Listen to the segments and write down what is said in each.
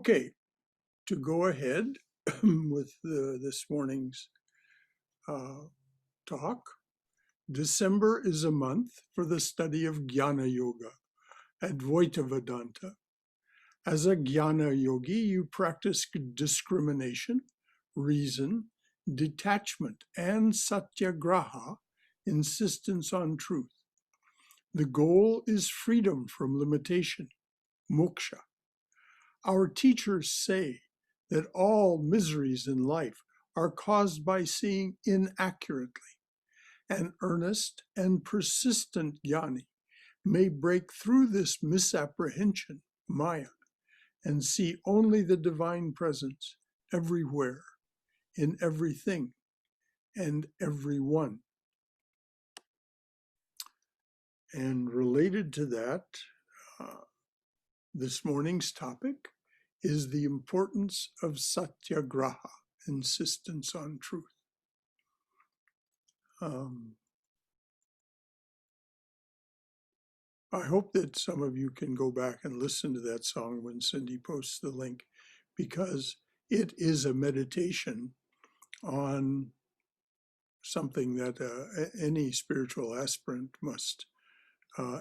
Okay, to go ahead with this morning's talk, December is a month for the study of Jnana Yoga, Advaita Vedanta. As a Jnana yogi, you practice discrimination, reason, detachment, and Satyagraha, insistence on truth. The goal is freedom from limitation, moksha. Our teachers say that all miseries in life are caused by seeing inaccurately. An earnest and persistent jnani may break through this misapprehension, maya, and see only the divine presence everywhere, in everything, and everyone. And related to that, this morning's topic is the importance of Satyagraha, insistence on truth. I hope that some of you can go back and listen to that song when Cindy posts the link, because it is a meditation on something that any spiritual aspirant must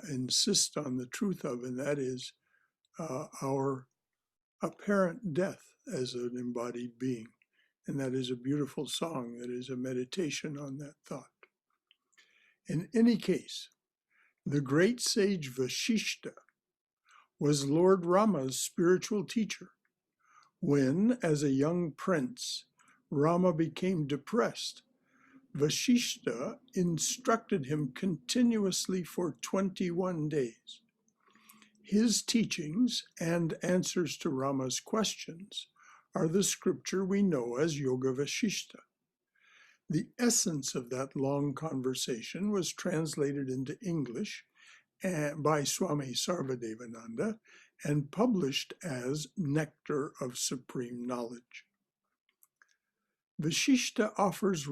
insist on the truth of, and that is our apparent death as an embodied being. And that is a beautiful song that is a meditation on that thought. In any case, the great sage Vasistha was Lord Rama's spiritual teacher. When, as a young prince, Rama became depressed, Vasistha instructed him continuously for 21 days. His teachings and answers to Rama's questions are the scripture we know as Yoga Vasistha. The essence of that long conversation was translated into English by Swami Sarvadevananda and published as Nectar of Supreme Knowledge. Vasistha offers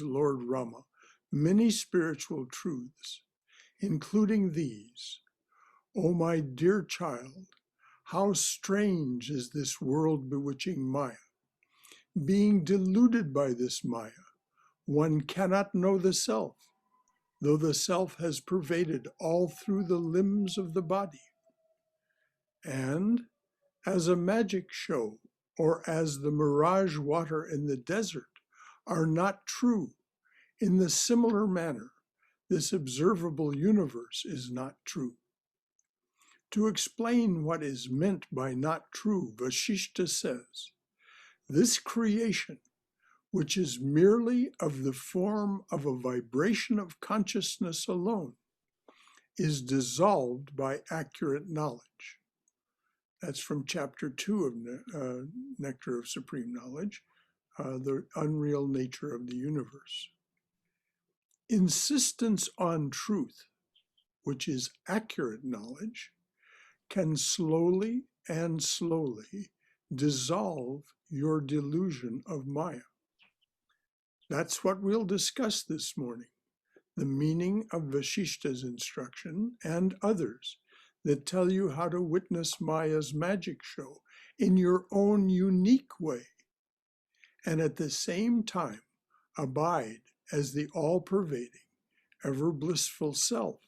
Lord Rama many spiritual truths, including these. O my dear child, how strange is this world bewitching Maya. Being deluded by this Maya, one cannot know the self, though the self has pervaded all through the limbs of the body. And as a magic show, or as the mirage water in the desert, are not true, in the similar manner, this observable universe is not true. To explain what is meant by not true, Vasistha says, this creation, which is merely of the form of a vibration of consciousness alone, is dissolved by accurate knowledge. That's from chapter 2 of Nectar of Supreme Knowledge, the unreal nature of the universe. Insistence on truth, which is accurate knowledge, can slowly dissolve your delusion of Maya. That's what we'll discuss this morning, the meaning of Vasistha's instruction and others that tell you how to witness Maya's magic show in your own unique way, and at the same time abide as the all-pervading, ever-blissful self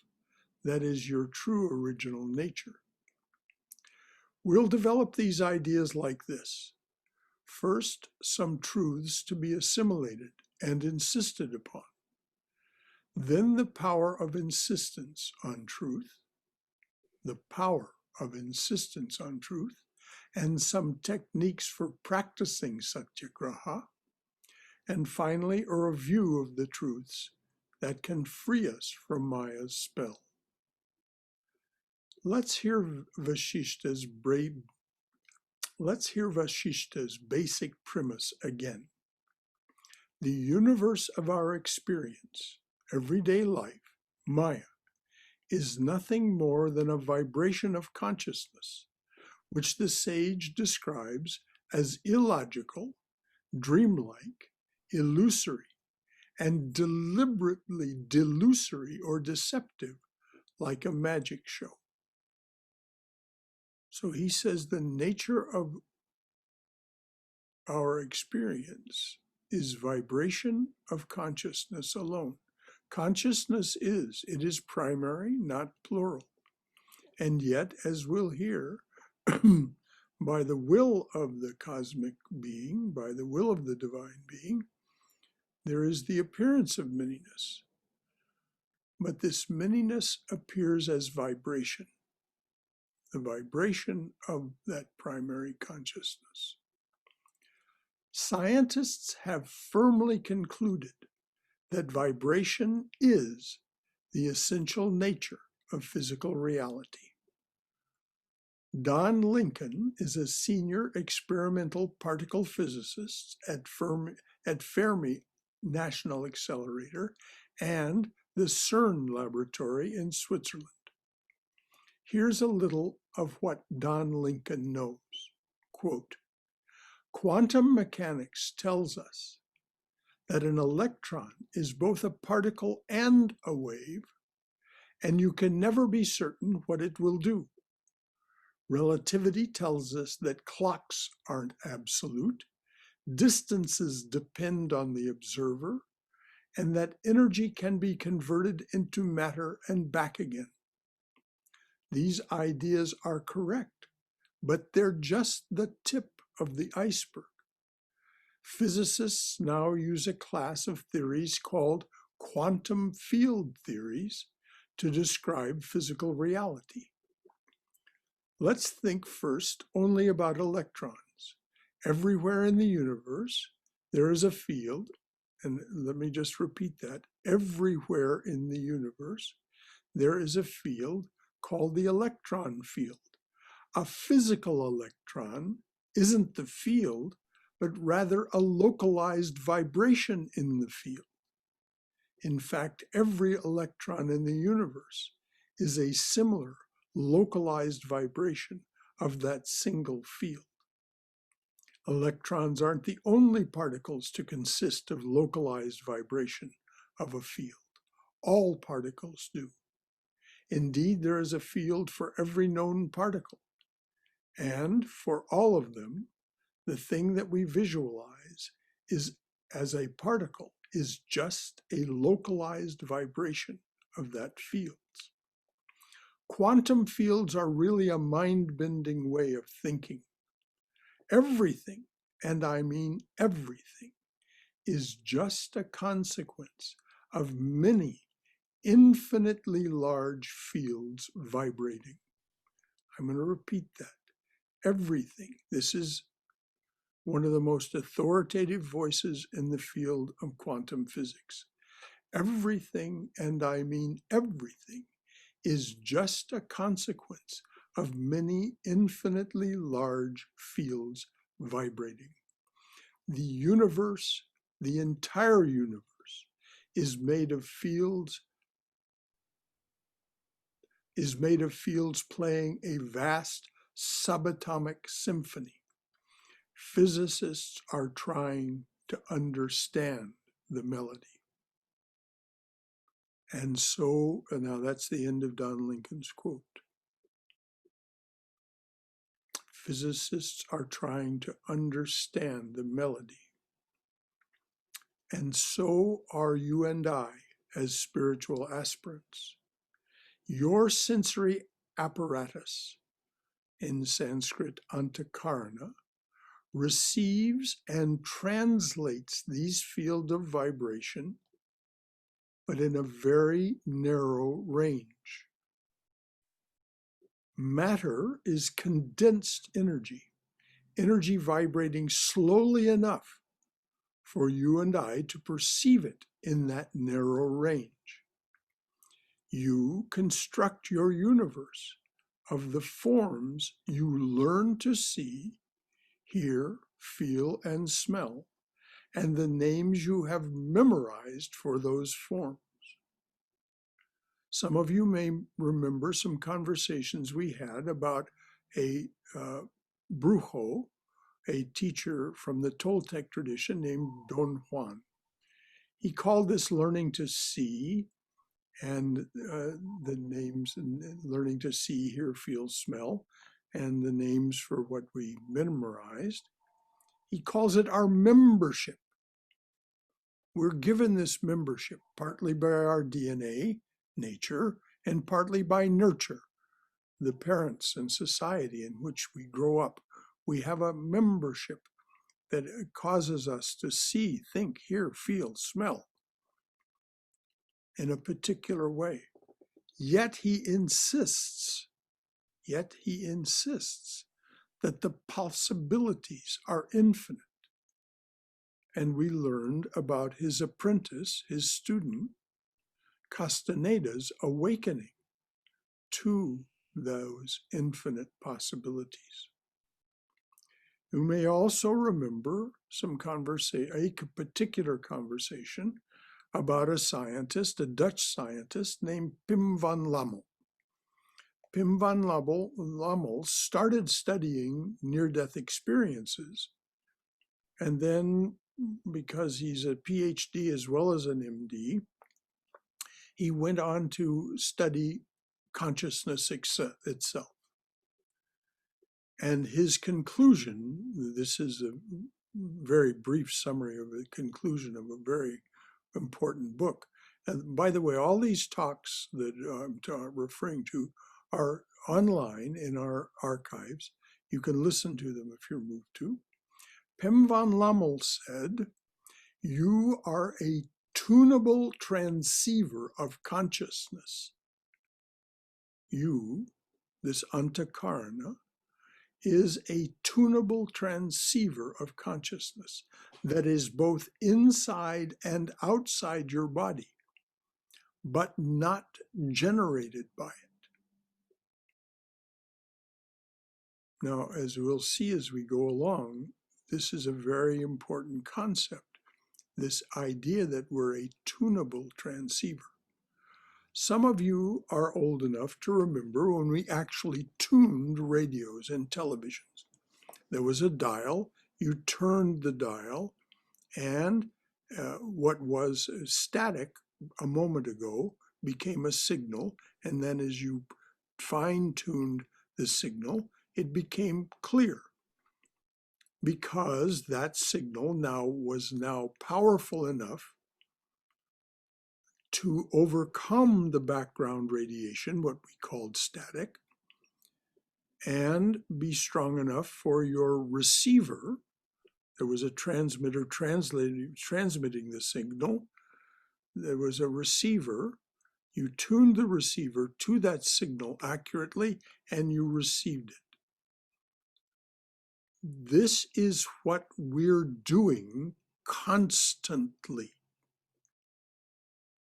that is your true original nature. We'll develop these ideas like this. First, some truths to be assimilated and insisted upon. Then the power of insistence on truth, and some techniques for practicing Satyagraha, and finally a review of the truths that can free us from Maya's spell. Let's hear Vasistha's basic premise again. The universe of our experience, everyday life, Maya, is nothing more than a vibration of consciousness, which the sage describes as illogical, dreamlike, illusory, and deliberately delusory or deceptive, like a magic show. So he says the nature of our experience is vibration of consciousness alone. Consciousness it is primary, not plural. And yet, as we'll hear, by the will of the cosmic being, by the will of the divine being, there is the appearance of manyness. But this manyness appears as vibration, the vibration of that primary consciousness. Scientists have firmly concluded that vibration is the essential nature of physical reality. Don Lincoln is a senior experimental particle physicist at Fermi National Accelerator and the CERN laboratory in Switzerland. Here's a little of what Don Lincoln knows. Quote, "Quantum mechanics tells us that an electron is both a particle and a wave, and you can never be certain what it will do. Relativity tells us that clocks aren't absolute, distances depend on the observer, and that energy can be converted into matter and back again. These ideas are correct, but they're just the tip of the iceberg. Physicists now use a class of theories called quantum field theories to describe physical reality. Let's think first only about electrons. Everywhere in the universe, there is a field, and let me just repeat that. Everywhere in the universe, there is a field called the electron field. A physical electron isn't the field, but rather a localized vibration in the field. In fact, every electron in the universe is a similar localized vibration of that single field. Electrons aren't the only particles to consist of localized vibration of a field. All particles do. Indeed, there is a field for every known particle. And for all of them, the thing that we visualize is as a particle is just a localized vibration of that field. Quantum fields are really a mind-bending way of thinking. Everything, and I mean everything, is just a consequence of many infinitely large fields vibrating. I'm going to repeat that. Everything. This is one of the most authoritative voices in the field of quantum physics. Everything, and I mean everything, is just a consequence of many infinitely large fields vibrating. The universe, the entire universe, is made of fields playing a vast subatomic symphony. Physicists are trying to understand the melody. And so, now that's the end of Don Lincoln's quote. Physicists are trying to understand the melody. And so are you and I as spiritual aspirants. Your sensory apparatus, in Sanskrit antakarana, receives and translates these fields of vibration, but in a very narrow range. Matter is condensed energy, energy vibrating slowly enough for you and I to perceive it in that narrow range. You construct your universe of the forms you learn to see, hear, feel, and smell, and the names you have memorized for those forms. Some of you may remember some conversations we had about a brujo, a teacher from the Toltec tradition named Don Juan. He called this learning to see, and the names, and learning to see, hear, feel, smell. and the names for what we memorized. He calls it our membership. We're given this membership partly by our DNA, nature, and partly by nurture, the parents and society in which we grow up. We have a membership that causes us to see, think, hear, feel, smell in a particular way. Yet he insists that the possibilities are infinite. And we learned about his apprentice, his student, Castaneda's awakening to those infinite possibilities. You may also remember a particular conversation about a scientist, a Dutch scientist named Pim van Lommel. Pim van Lommel started studying near-death experiences, and then, because he's a PhD as well as an MD, he went on to study consciousness itself. And his conclusion, this is a very brief summary of the conclusion of a very important book. And by the way, all these talks that I'm referring to are online in our archives. You can listen to them if you're moved to. Pim van Lommel said, "You are a tunable transceiver of consciousness." You, this antakarana, is a tunable transceiver of consciousness that is both inside and outside your body, but not generated by it. Now, as we'll see as we go along, this is a very important concept, this idea that we're a tunable transceiver. Some of you are old enough to remember when we actually tuned radios and televisions. There was a dial, you turned the dial, and what was static a moment ago became a signal, and then as you fine-tuned the signal, it became clear, because that signal was now powerful enough to overcome the background radiation, what we called static, and be strong enough for your receiver. There was a transmitter transmitting the signal. There was a receiver. You tuned the receiver to that signal accurately, and you received it. This is what we're doing constantly.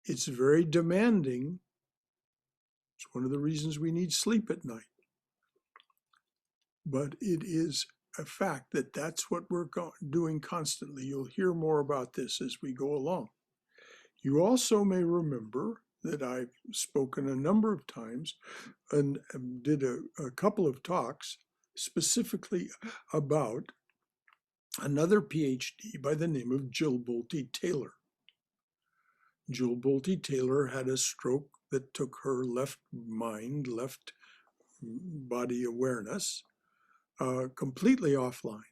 It's very demanding. It's one of the reasons we need sleep at night. But it is a fact that that's what we're doing constantly. You'll hear more about this as we go along. You also may remember that I've spoken a number of times and did a couple of talks specifically about another PhD by the name of Jill Bolte Taylor. Jill Bolte Taylor had a stroke that took her left body awareness completely offline,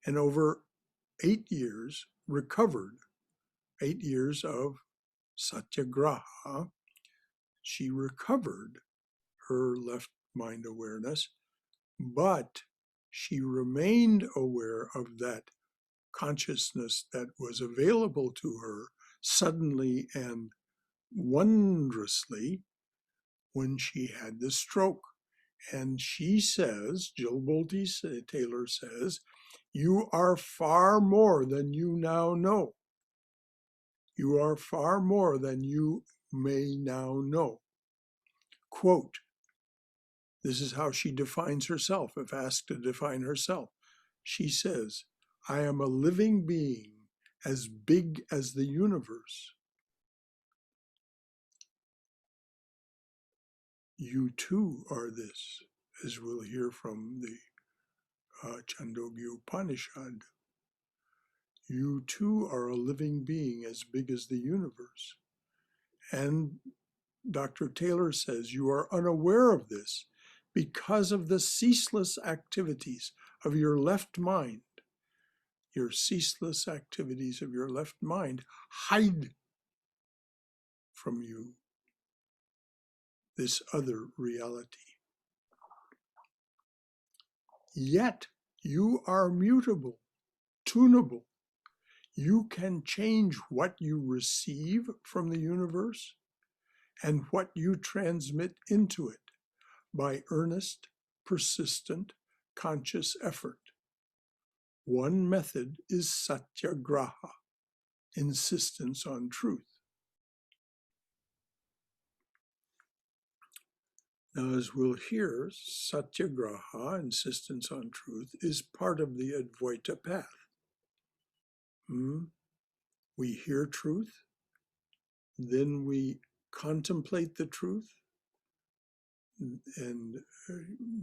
and over 8 years recovered, 8 years of Satyagraha, she recovered her left mind awareness, but she remained aware of that consciousness that was available to her suddenly and wondrously when she had the stroke. And she says, Jill Bolte Taylor says, "You are far more than you now know. You are far more than you may now know." Quote, this is how she defines herself, if asked to define herself. She says, "I am a living being as big as the universe." You too are this, as we'll hear from the Chandogya Upanishad. You too are a living being as big as the universe. And Dr. Taylor says you are unaware of this because of the ceaseless activities of your left mind. Your ceaseless activities of your left mind hide from you this other reality. Yet you are mutable, tunable. You can change what you receive from the universe and what you transmit into it by earnest, persistent, conscious effort. One method is Satyagraha, insistence on truth. Now, as we'll hear, Satyagraha, insistence on truth, is part of the Advaita path. We hear truth, then we contemplate the truth and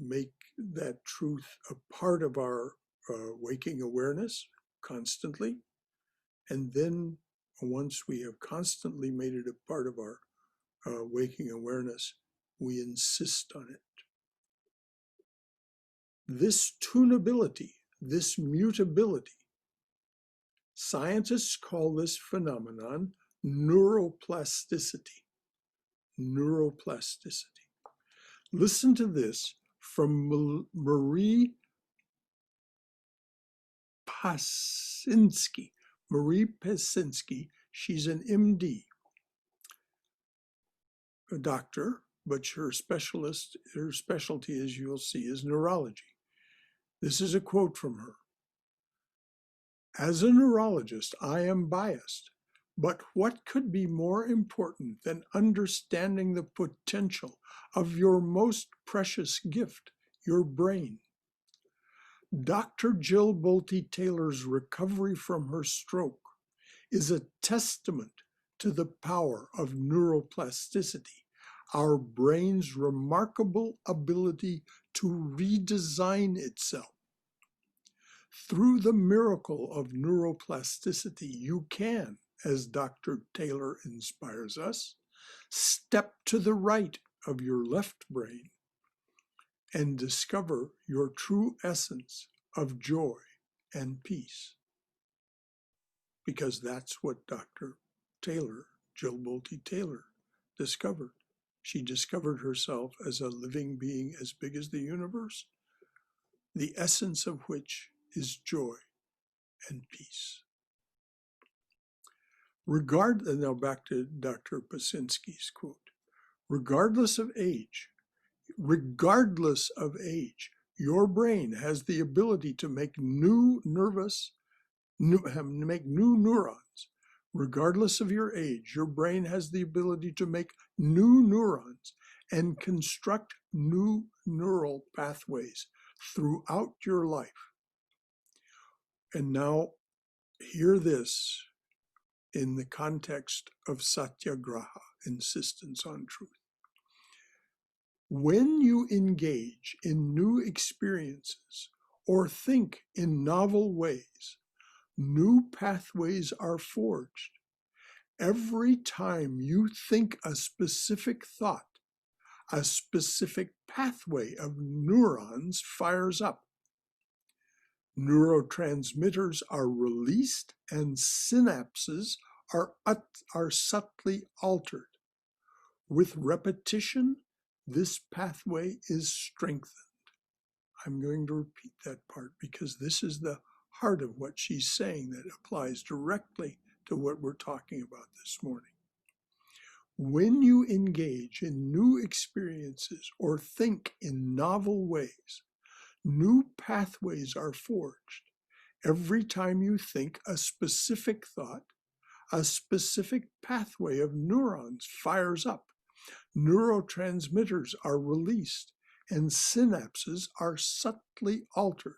make that truth a part of our waking awareness constantly. And then once we have constantly made it a part of our waking awareness, we insist on it. This tunability, this mutability, scientists call this phenomenon neuroplasticity. Neuroplasticity. Listen to this from Marie Pasinski. Marie Pasinski, she's an MD, a doctor, but her specialty, as you'll see, is neurology. This is a quote from her. As a neurologist, I am biased, but what could be more important than understanding the potential of your most precious gift, your brain? Dr. Jill Bolte Taylor's recovery from her stroke is a testament to the power of neuroplasticity, our brain's remarkable ability to redesign itself. Through the miracle of neuroplasticity, you can, as Dr. Taylor inspires us, step to the right of your left brain and discover your true essence of joy and peace. Because that's what Dr. Taylor, Jill Bolte Taylor, discovered. She discovered herself as a living being as big as the universe, the essence of which is joy and peace. Now back to Dr. Pasinski's quote. Regardless of age, your brain has the ability to make new neurons. Regardless of your age, your brain has the ability to make new neurons and construct new neural pathways throughout your life. And now, hear this in the context of Satyagraha, insistence on truth. When you engage in new experiences or think in novel ways, new pathways are forged. Every time you think a specific thought, a specific pathway of neurons fires up. Neurotransmitters are released and synapses are subtly altered. With repetition, this pathway is strengthened. I'm going to repeat that part because this is the heart of what she's saying that applies directly to what we're talking about this morning. When you engage in new experiences or think in novel ways, new pathways are forged. Every time you think a specific thought, a specific pathway of neurons fires up. Neurotransmitters are released and synapses are subtly altered.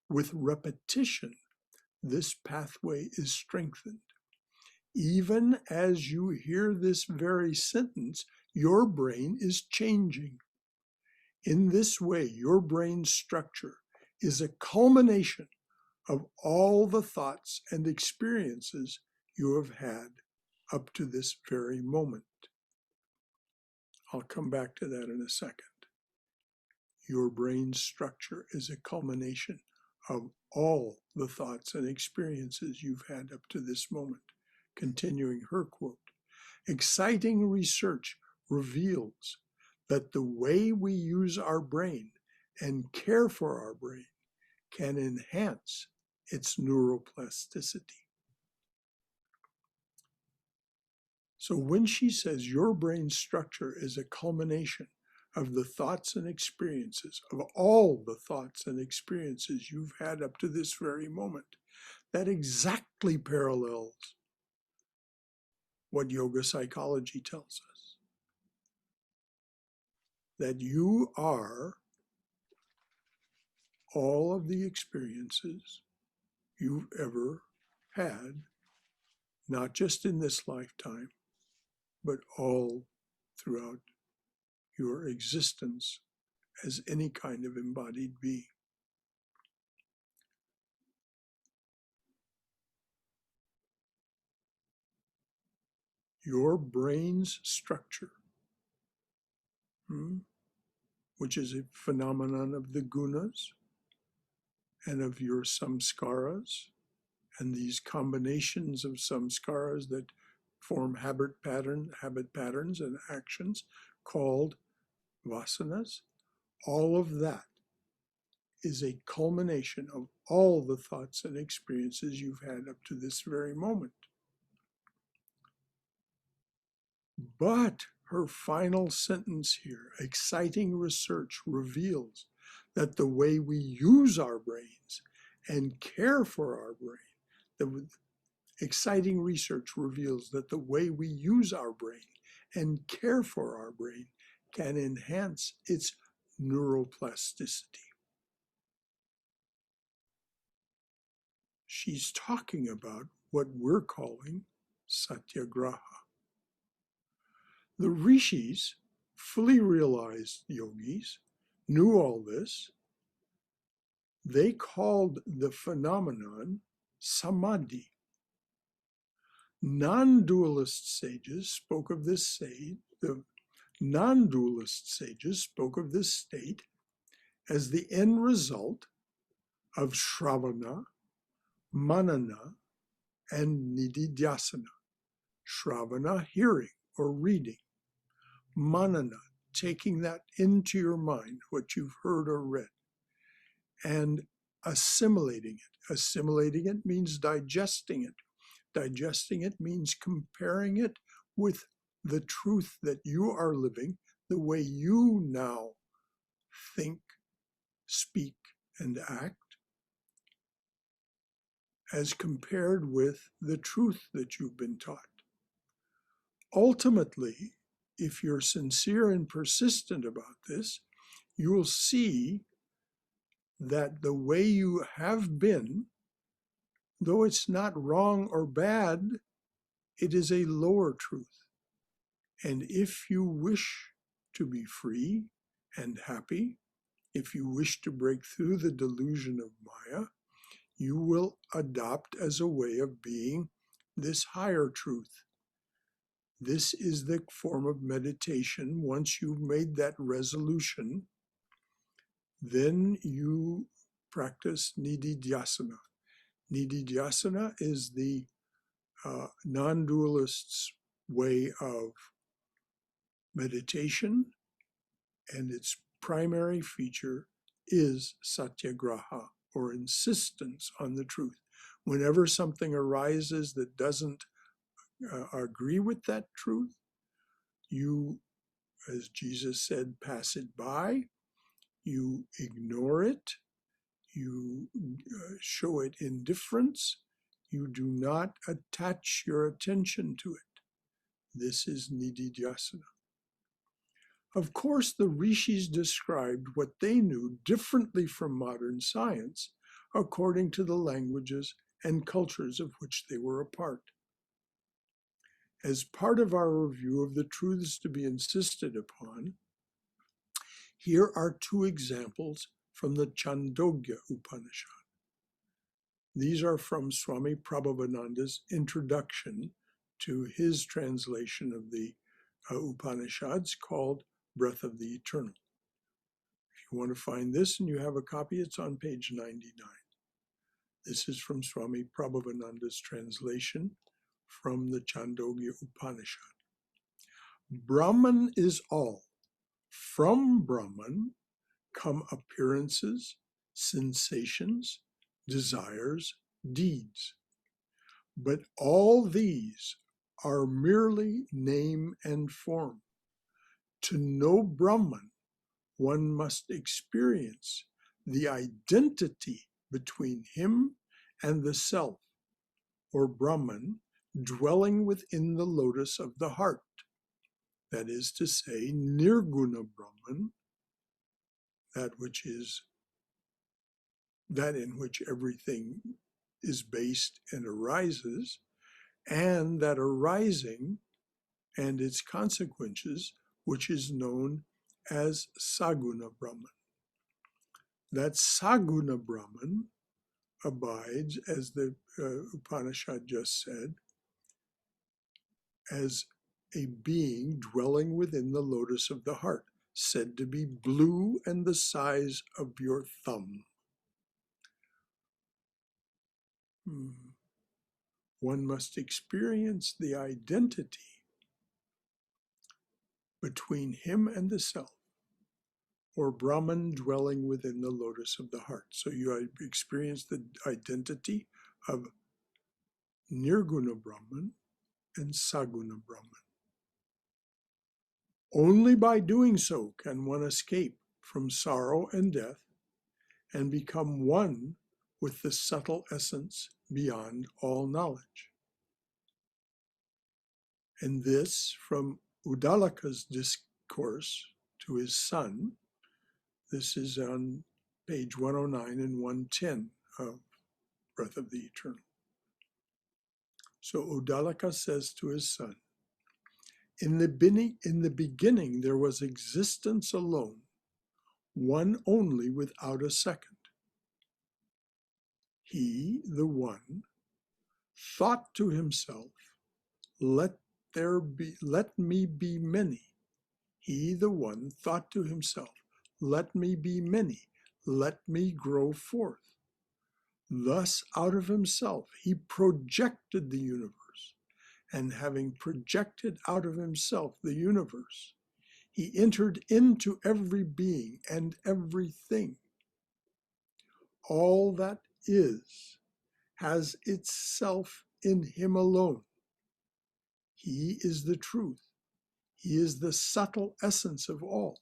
With repetition, this pathway is strengthened. Even as you hear this very sentence, your brain is changing. In this way, your brain's structure is a culmination of all the thoughts and experiences you have had up to this very moment. I'll come back to that in a second. your brain's structure is a culmination of all the thoughts and experiences you've had up to this moment. Continuing her quote, exciting research reveals that the way we use our brain and care for our brain can enhance its neuroplasticity. So when she says your brain structure is a culmination of the thoughts and experiences, of all the thoughts and experiences you've had up to this very moment, that exactly parallels what yoga psychology tells us. That you are all of the experiences you've ever had, not just in this lifetime, but all throughout your existence as any kind of embodied being. Your brain's structure, which is a phenomenon of the gunas and of your samskaras, and these combinations of samskaras that form habit patterns and actions called vasanas, all of that is a culmination of all the thoughts and experiences you've had up to this very moment. But her final sentence here, exciting research reveals that the way we use our brains and care for our brain, the exciting research reveals that the way we use our brain and care for our brain can enhance its neuroplasticity. She's talking about what we're calling Satyagraha. The rishis, fully realized yogis, knew all this. They called the phenomenon samadhi. Non-dualist sages spoke of this state, the non-dualist sages spoke of this state as the end result of shravana, manana, and nididhyasana. Shravana, hearing or reading. Manana, taking that into your mind, what you've heard or read, and assimilating it. Assimilating it means digesting it. Digesting it means comparing it with the truth that you are living, the way you now think, speak, and act, as compared with the truth that you've been taught. Ultimately, if you're sincere and persistent about this, you will see that the way you have been, though it's not wrong or bad, it is a lower truth. And if you wish to be free and happy, if you wish to break through the delusion of Maya, you will adopt as a way of being this higher truth. This is the form of meditation. Once you've made that resolution, then you practice nididhyasana. Nididhyasana is the non-dualist's way of meditation, and its primary feature is satyagraha, or insistence on the truth. Whenever something arises that doesn't agree with that truth, you, as Jesus said, pass it by, you ignore it, you show it indifference, you do not attach your attention to it. This is nididhyasana. Of course, the rishis described what they knew differently from modern science, according to the languages and cultures of which they were a part. As part of our review of the truths to be insisted upon, here are two examples from the Chandogya Upanishad. These are from Swami Sarvadevananda's introduction to his translation of the Upanishads called Breath of the Eternal. you want to find this and you have a copy, it's on page 99. This is from Swami Prabhavananda's translation from the Chandogya Upanishad. Brahman is all. From Brahman come appearances, sensations, desires, deeds. But all these are merely name and form. To know Brahman, one must experience the identity between him and the self, or Brahman, dwelling within the lotus of the heart. That is to say, Nirguna Brahman, that in which everything is based and arises, and that arising and its consequences, which is known as Saguna Brahman. That Saguna Brahman abides, as the Upanishad just said, as a being dwelling within the lotus of the heart, said to be blue and the size of your thumb. One must experience the identity between him and the self, or Brahman dwelling within the lotus of the heart. So you experience the identity of Nirguna Brahman and Saguna Brahman. Only by doing so can one escape from sorrow and death and become one with the subtle essence beyond all knowledge. And this from Uddalaka's discourse to his son. This is on page 109 and 110 of Breath of the Eternal. So Uddalaka says to his son, in the beginning there was existence alone, one only without a second. He, the one, thought to himself, let me be many. He, the one, thought to himself, let me be many, let me grow forth. Thus, out of himself, he projected the universe, and having projected out of himself the universe, he entered into every being and everything. All that is has itself in him alone. He is the truth. He is the subtle essence of all.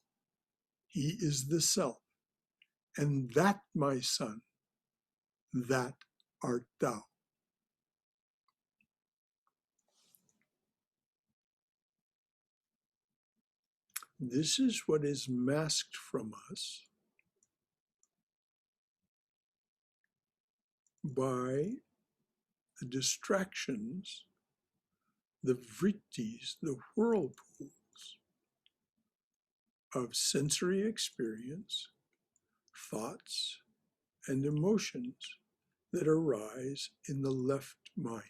He is the self. And that, my son, that art thou. This is what is masked from us by the distractions, the vrittis, the whirlpools of sensory experience, thoughts, and emotions that arise in the left mind.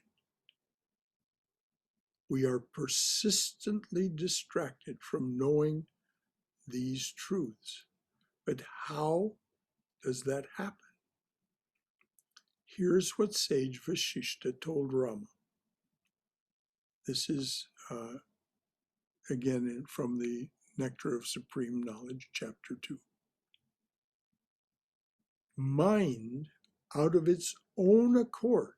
We are persistently distracted from knowing these truths. But how does that happen? Here's what Sage Vasistha told Rama. This is, again, from the Nectar of Supreme Knowledge, Chapter 2. Mind, out of its own accord,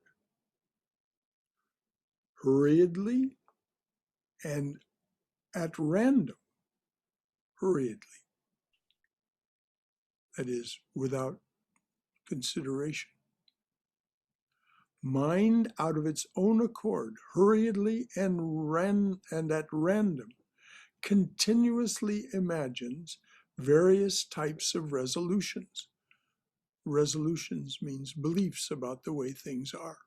hurriedly and at random, hurriedly, that is, without consideration. Mind, out of its own accord, hurriedly and at random, continuously imagines various types of resolutions. Resolutions means beliefs about the way things are.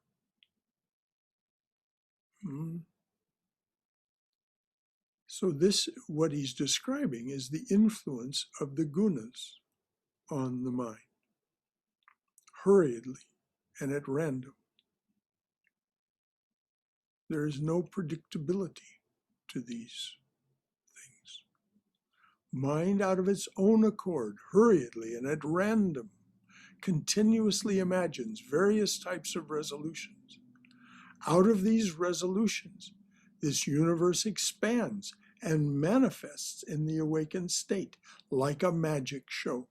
So this, what he's describing, is the influence of the gunas on the mind, hurriedly and at random. There is no predictability to these things. Mind out of its own accord, hurriedly and at random, continuously imagines various types of resolutions. Out of these resolutions, this universe expands and manifests in the awakened state like a magic show.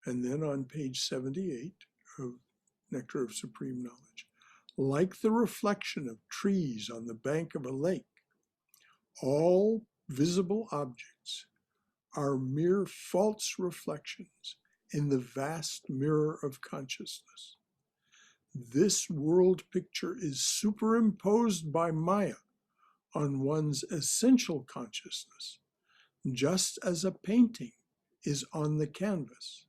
And then on page 78 of Nectar of Supreme Knowledge, like the reflection of trees on the bank of a lake, all visible objects are mere false reflections in the vast mirror of consciousness. This world picture is superimposed by Maya on one's essential consciousness, just as a painting is on the canvas.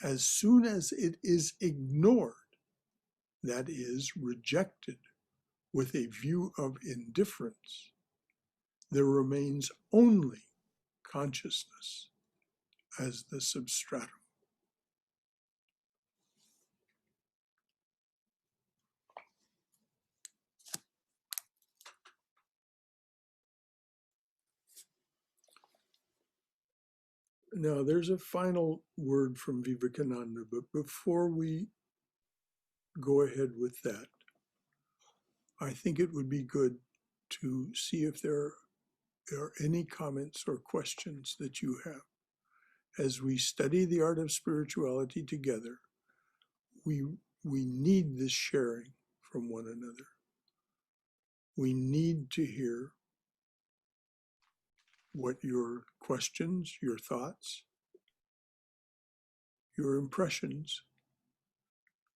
As soon as it is ignored, that is, rejected with a view of indifference, there remains only consciousness as the substratum. Now, there's a final word from Vivekananda, but before we go ahead with that, I think it would be good to see if there are any comments or questions that you have. As we study the art of spirituality together, we need this sharing from one another. We need to hear what your questions, your thoughts, your impressions.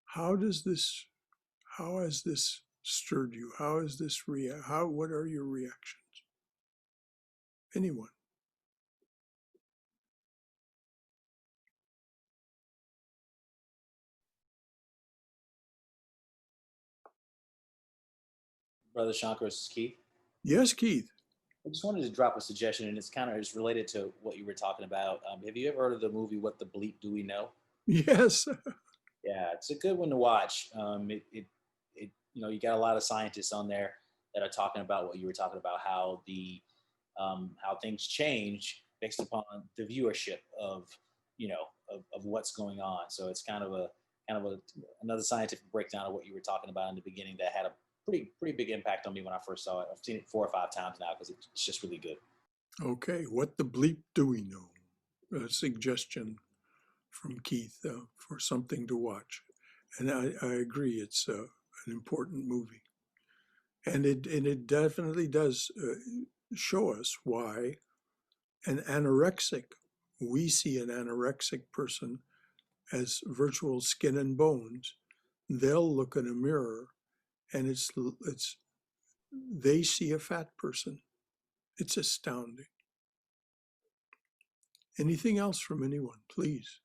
How has this stirred you? How has this what are your reactions? Anyone? Brother Shankara, this is Keith. Yes, Keith. I just wanted to drop a suggestion, and it's kind of is related to what you were talking about. Have you ever heard of the movie What the Bleep Do We Know? Yes. Yeah, it's a good one to watch. You got a lot of scientists on there that are talking about what you were talking about, how how things change based upon the viewership of what's going on. So it's kind of another scientific breakdown of what you were talking about in the beginning that had a pretty big impact on me when I first saw it. I've seen it 4 or 5 times now because it's just really good. Okay, what the bleep do we know? A suggestion from Keith for something to watch. And I agree, it's an important movie. And it definitely does show us why we see an anorexic person as virtual skin and bones. They'll look in a mirror and they see a fat person. It's astounding. Anything else from anyone, please?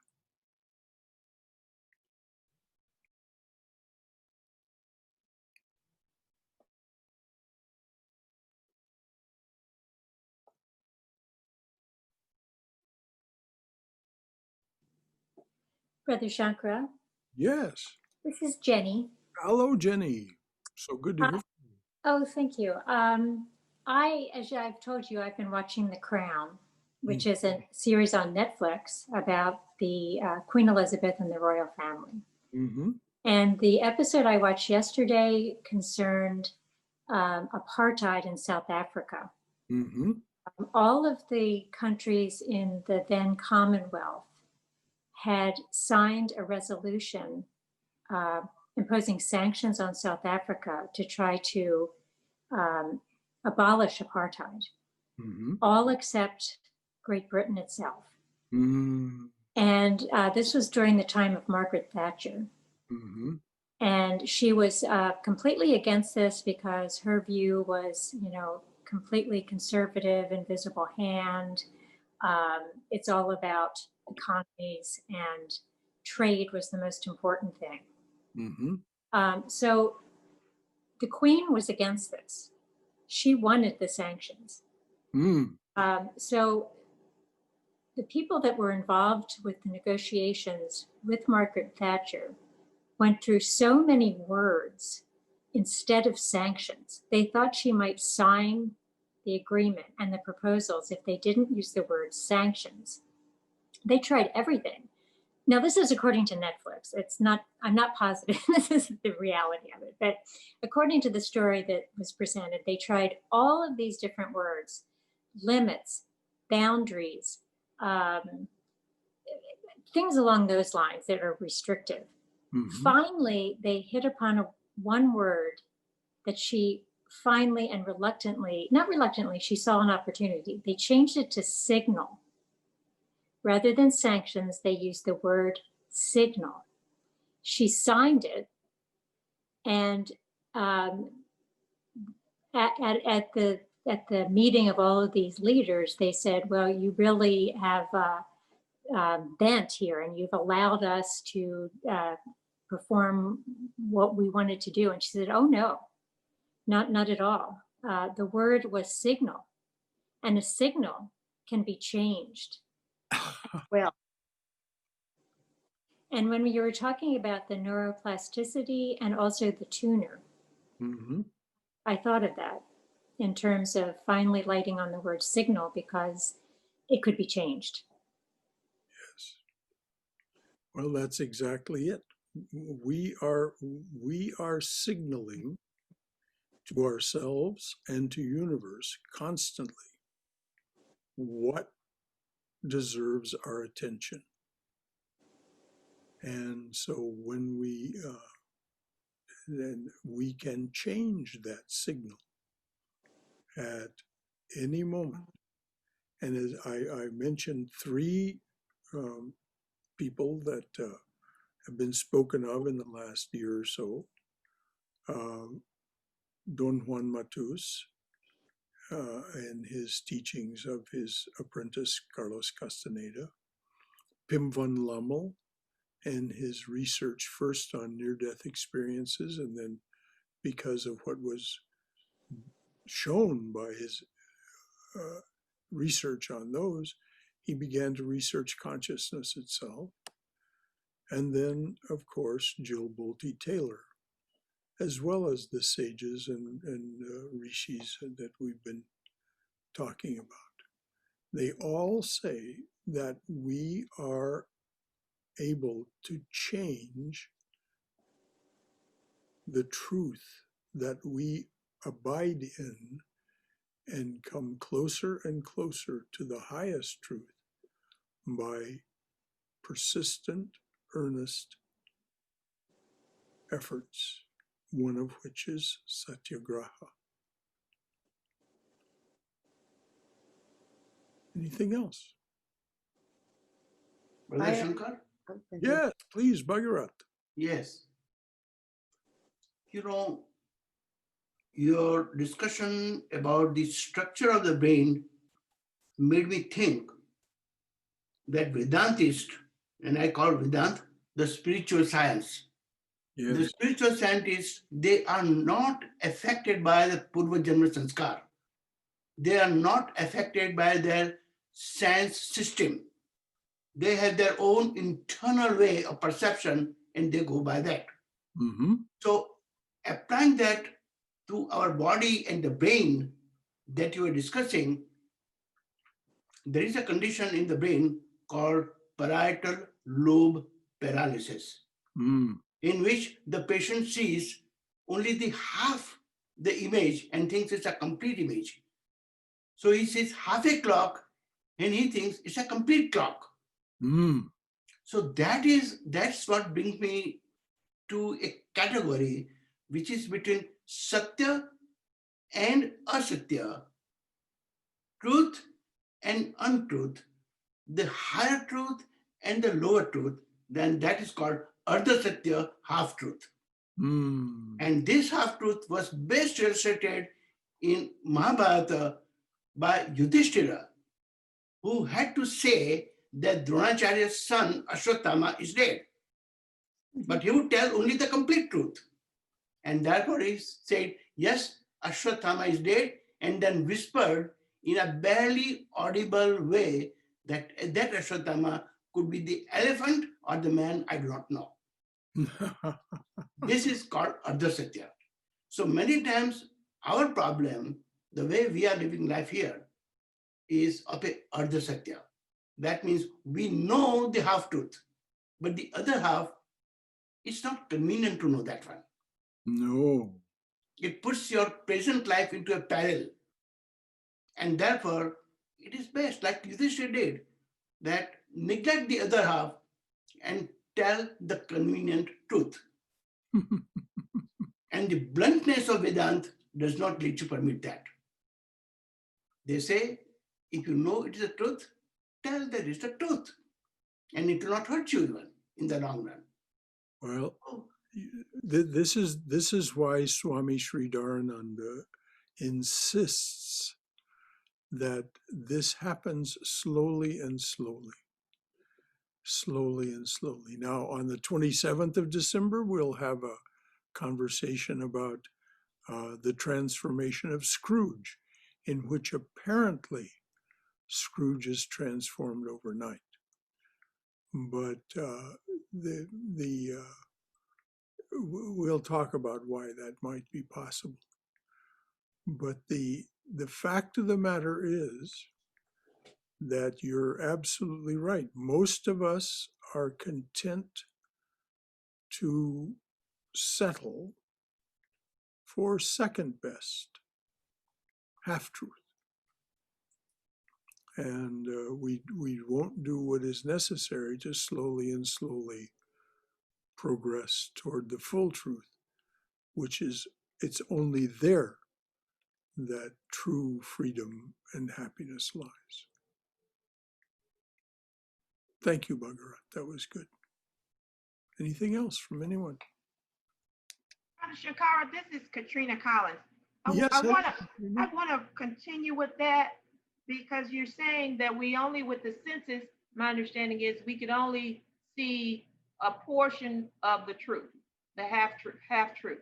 Brother Shankara. Yes. This is Jenny. Hello, Jenny. So good to hear from you. Oh, thank you. As I've told you, I've been watching The Crown, which is a series on Netflix about the Queen Elizabeth and the royal family. Mm-hmm. And the episode I watched yesterday concerned apartheid in South Africa. Mm-hmm. All of the countries in the then Commonwealth had signed a resolution imposing sanctions on South Africa to try to abolish apartheid, all except Great Britain itself. And this was during the time of Margaret Thatcher. And she was completely against this because her view was, completely conservative, invisible hand. It's all about economies, and trade was the most important thing. So the Queen was against this. She wanted the sanctions. So the people that were involved with the negotiations with Margaret Thatcher went through so many words instead of sanctions. They thought she might sign the agreement, and the proposals if they didn't use the word sanctions. They tried everything. Now, this is according to Netflix. It's not, I'm not positive this is the reality of it, but according to the story that was presented, they tried all of these different words, limits, boundaries, things along those lines that are restrictive. Mm-hmm. Finally, they hit upon one word that she finally and reluctantly, not reluctantly, she saw an opportunity. They changed it to signal. Rather than sanctions, they used the word signal. She signed it, and at the meeting of all of these leaders, they said, well, you really have bent here, and you've allowed us to perform what we wanted to do. And she said, oh, no, not at all. The word was signal, and a signal can be changed. Well, and when you were talking about the neuroplasticity and also the tuner, mm-hmm. I thought of that in terms of finally lighting on the word signal, because it could be changed. Yes. Well, that's exactly it. We are signaling to ourselves and to universe constantly what deserves our attention. And so when then we can change that signal at any moment. And as I mentioned, three people that have been spoken of in the last year or so. Don Juan Matus and his teachings of his apprentice Carlos Castaneda, Pim van Lommel and his research first on near-death experiences, and then because of what was shown by his research on those, he began to research consciousness itself. And then, of course, Jill Bolte Taylor, as well as the sages and rishis that we've been talking about. They all say that we are able to change the truth that we abide in and come closer and closer to the highest truth by persistent, earnest efforts, one of which is Satyagraha. Anything else? Brother Shankar? Yes, please, Bhagarat. Yes. You know, your discussion about the structure of the brain made me think that Vedantist, and I call Vedanta the spiritual science. Yes. The spiritual scientists, they are not affected by the Purva Janma Sanskar. They are not affected by their science system. They have their own internal way of perception, and they go by that. Mm-hmm. So applying that to our body and the brain that you are discussing, there is a condition in the brain called parietal lobe paralysis, in which the patient sees only the half the image and thinks it's a complete image. So he sees half a clock and he thinks it's a complete clock. So that's what brings me to a category which is between Satya and Asatya, truth and untruth, the higher truth and the lower truth, then that is called Ardha Satya, half-truth. And this half-truth was best illustrated in Mahabharata by Yudhishthira, who had to say that Dronacharya's son Ashwatthama is dead. But he would tell only the complete truth. And therefore he said, yes, Ashwatthama is dead, and then whispered in a barely audible way that Ashwatthama could be the elephant or the man, I do not know. This is called Ardha Satya. So many times our problem the way we are living life here is of a Ardha Satya. That means we know the half truth, but the other half, it's not convenient to know that one. No. It puts your present life into a peril. And therefore, it is best, like Yudhishthira did, that neglect the other half and tell the convenient truth. And the bluntness of Vedanta does not let you permit that. They say, if you know it is the truth, tell that it's the truth. And it will not hurt you even in the long run. Well, this is why Swami Sridharananda insists that this happens slowly and slowly. Slowly and slowly. Now, on the 27th of December, we'll have a conversation about the transformation of Scrooge, in which apparently Scrooge is transformed overnight. But we'll talk about why that might be possible. But the fact of the matter is that you're absolutely right. Most of us are content to settle for second best, half-truth. And we won't do what is necessary to slowly and slowly progress toward the full truth, which is, it's only there that true freedom and happiness lies. Thank you, Bhagarat. That was good. Anything else from anyone? Shankara, this is Katrina Collins. Yes, I want to continue with that, because you're saying that we only, with the senses, my understanding is we could only see a portion of the truth, the half truth.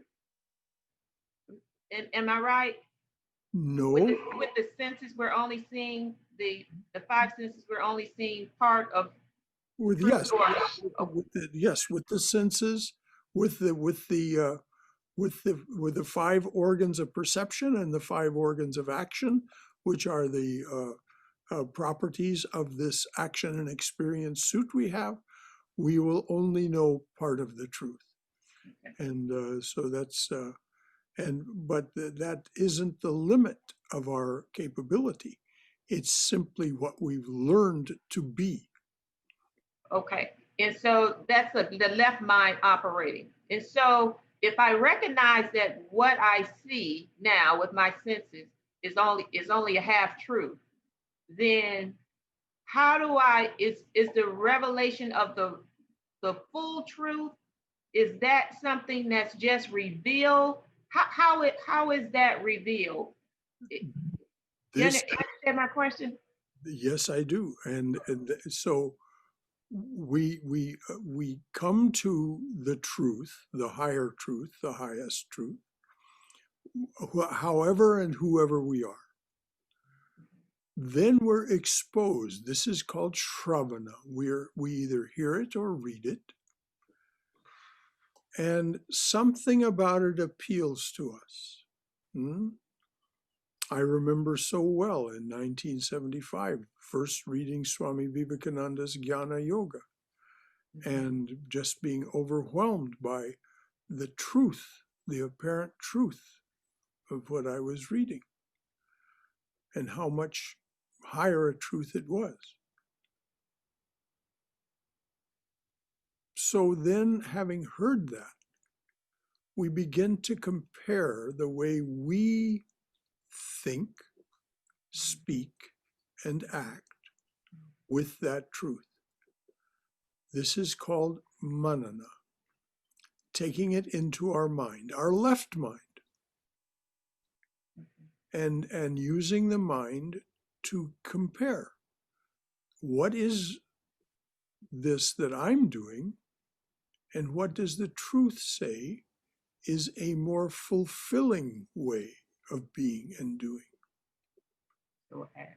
Am I right? No. With the senses, we're only seeing the five senses. We're only seeing part of. With yes, with the senses, with the five organs of perception and the five organs of action, which are the properties of this action and experience suit we have, we will only know part of the truth. Okay. And so that's, but that isn't the limit of our capability. It's simply what we've learned to be. Okay, and so that's the left mind operating. And so if I recognize that what I see now with my senses is only a half truth, then how do is the revelation of the full truth, is that something that's just revealed? How is that revealed? You understand my question? Yes, I do. And so we come to the truth, the higher truth, the highest truth, however and whoever we are. Then we're exposed. This is called Shravana. We either hear it or read it, and something about it appeals to us. I remember so well in 1975, first reading Swami Vivekananda's Jnana Yoga, and just being overwhelmed by the truth, the apparent truth of what I was reading, and how much higher a truth it was. So then, having heard that, we begin to compare the way we think, speak, and act with that truth. This is called manana, taking it into our mind, our left mind, and using the mind to compare. What is this that I'm doing, and what does the truth say is a more fulfilling way of being and doing? Okay.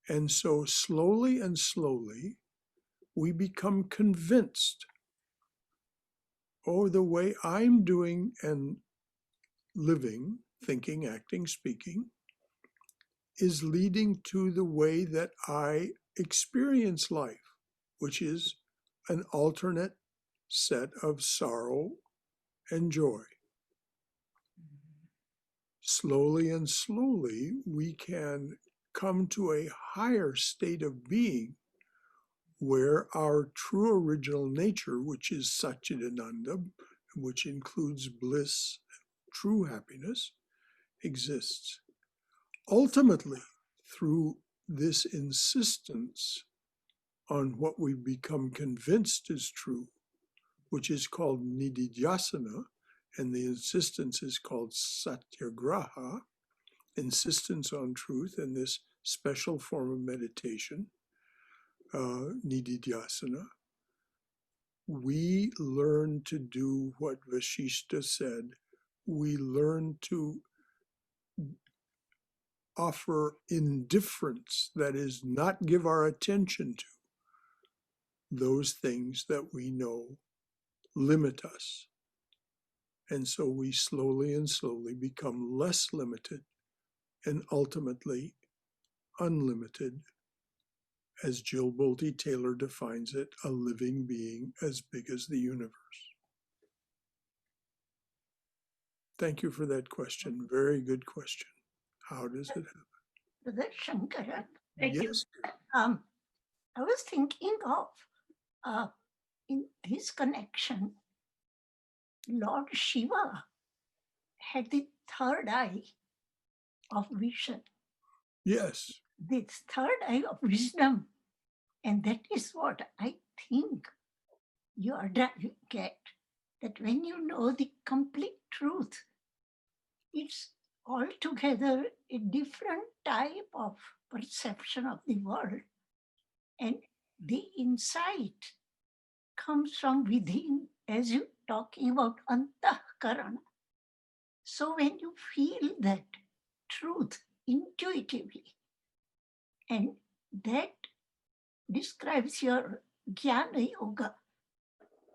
And so slowly and slowly, we become convinced, oh, the way I'm doing and living, thinking, acting, speaking, is leading to the way that I experience life, which is an alternate set of sorrow and joy. Slowly and slowly, we can come to a higher state of being where our true original nature, which is Satchidananda, which includes bliss, true happiness, exists. Ultimately, through this insistence on what we become convinced is true, which is called nididhyasana, and the insistence is called satyagraha, insistence on truth, and this special form of meditation, nididhyasana, we learn to do what Vasistha said. We learn to offer indifference, that is, not give our attention to those things that we know limit us. And so we slowly and slowly become less limited and ultimately unlimited, as Jill Bolte Taylor defines it, a living being as big as the universe. Thank you for that question. Very good question. How does it happen? Brother Shankara, Yes. I was thinking of in his connection, Lord Shiva had the third eye of vision. Yes. This third eye of wisdom. And that is what I think you are driving at. That when you know the complete truth, it's altogether a different type of perception of the world. And the insight comes from within, as you're talking about antahkarana. So when you feel that truth intuitively, and that describes your Jnana Yoga,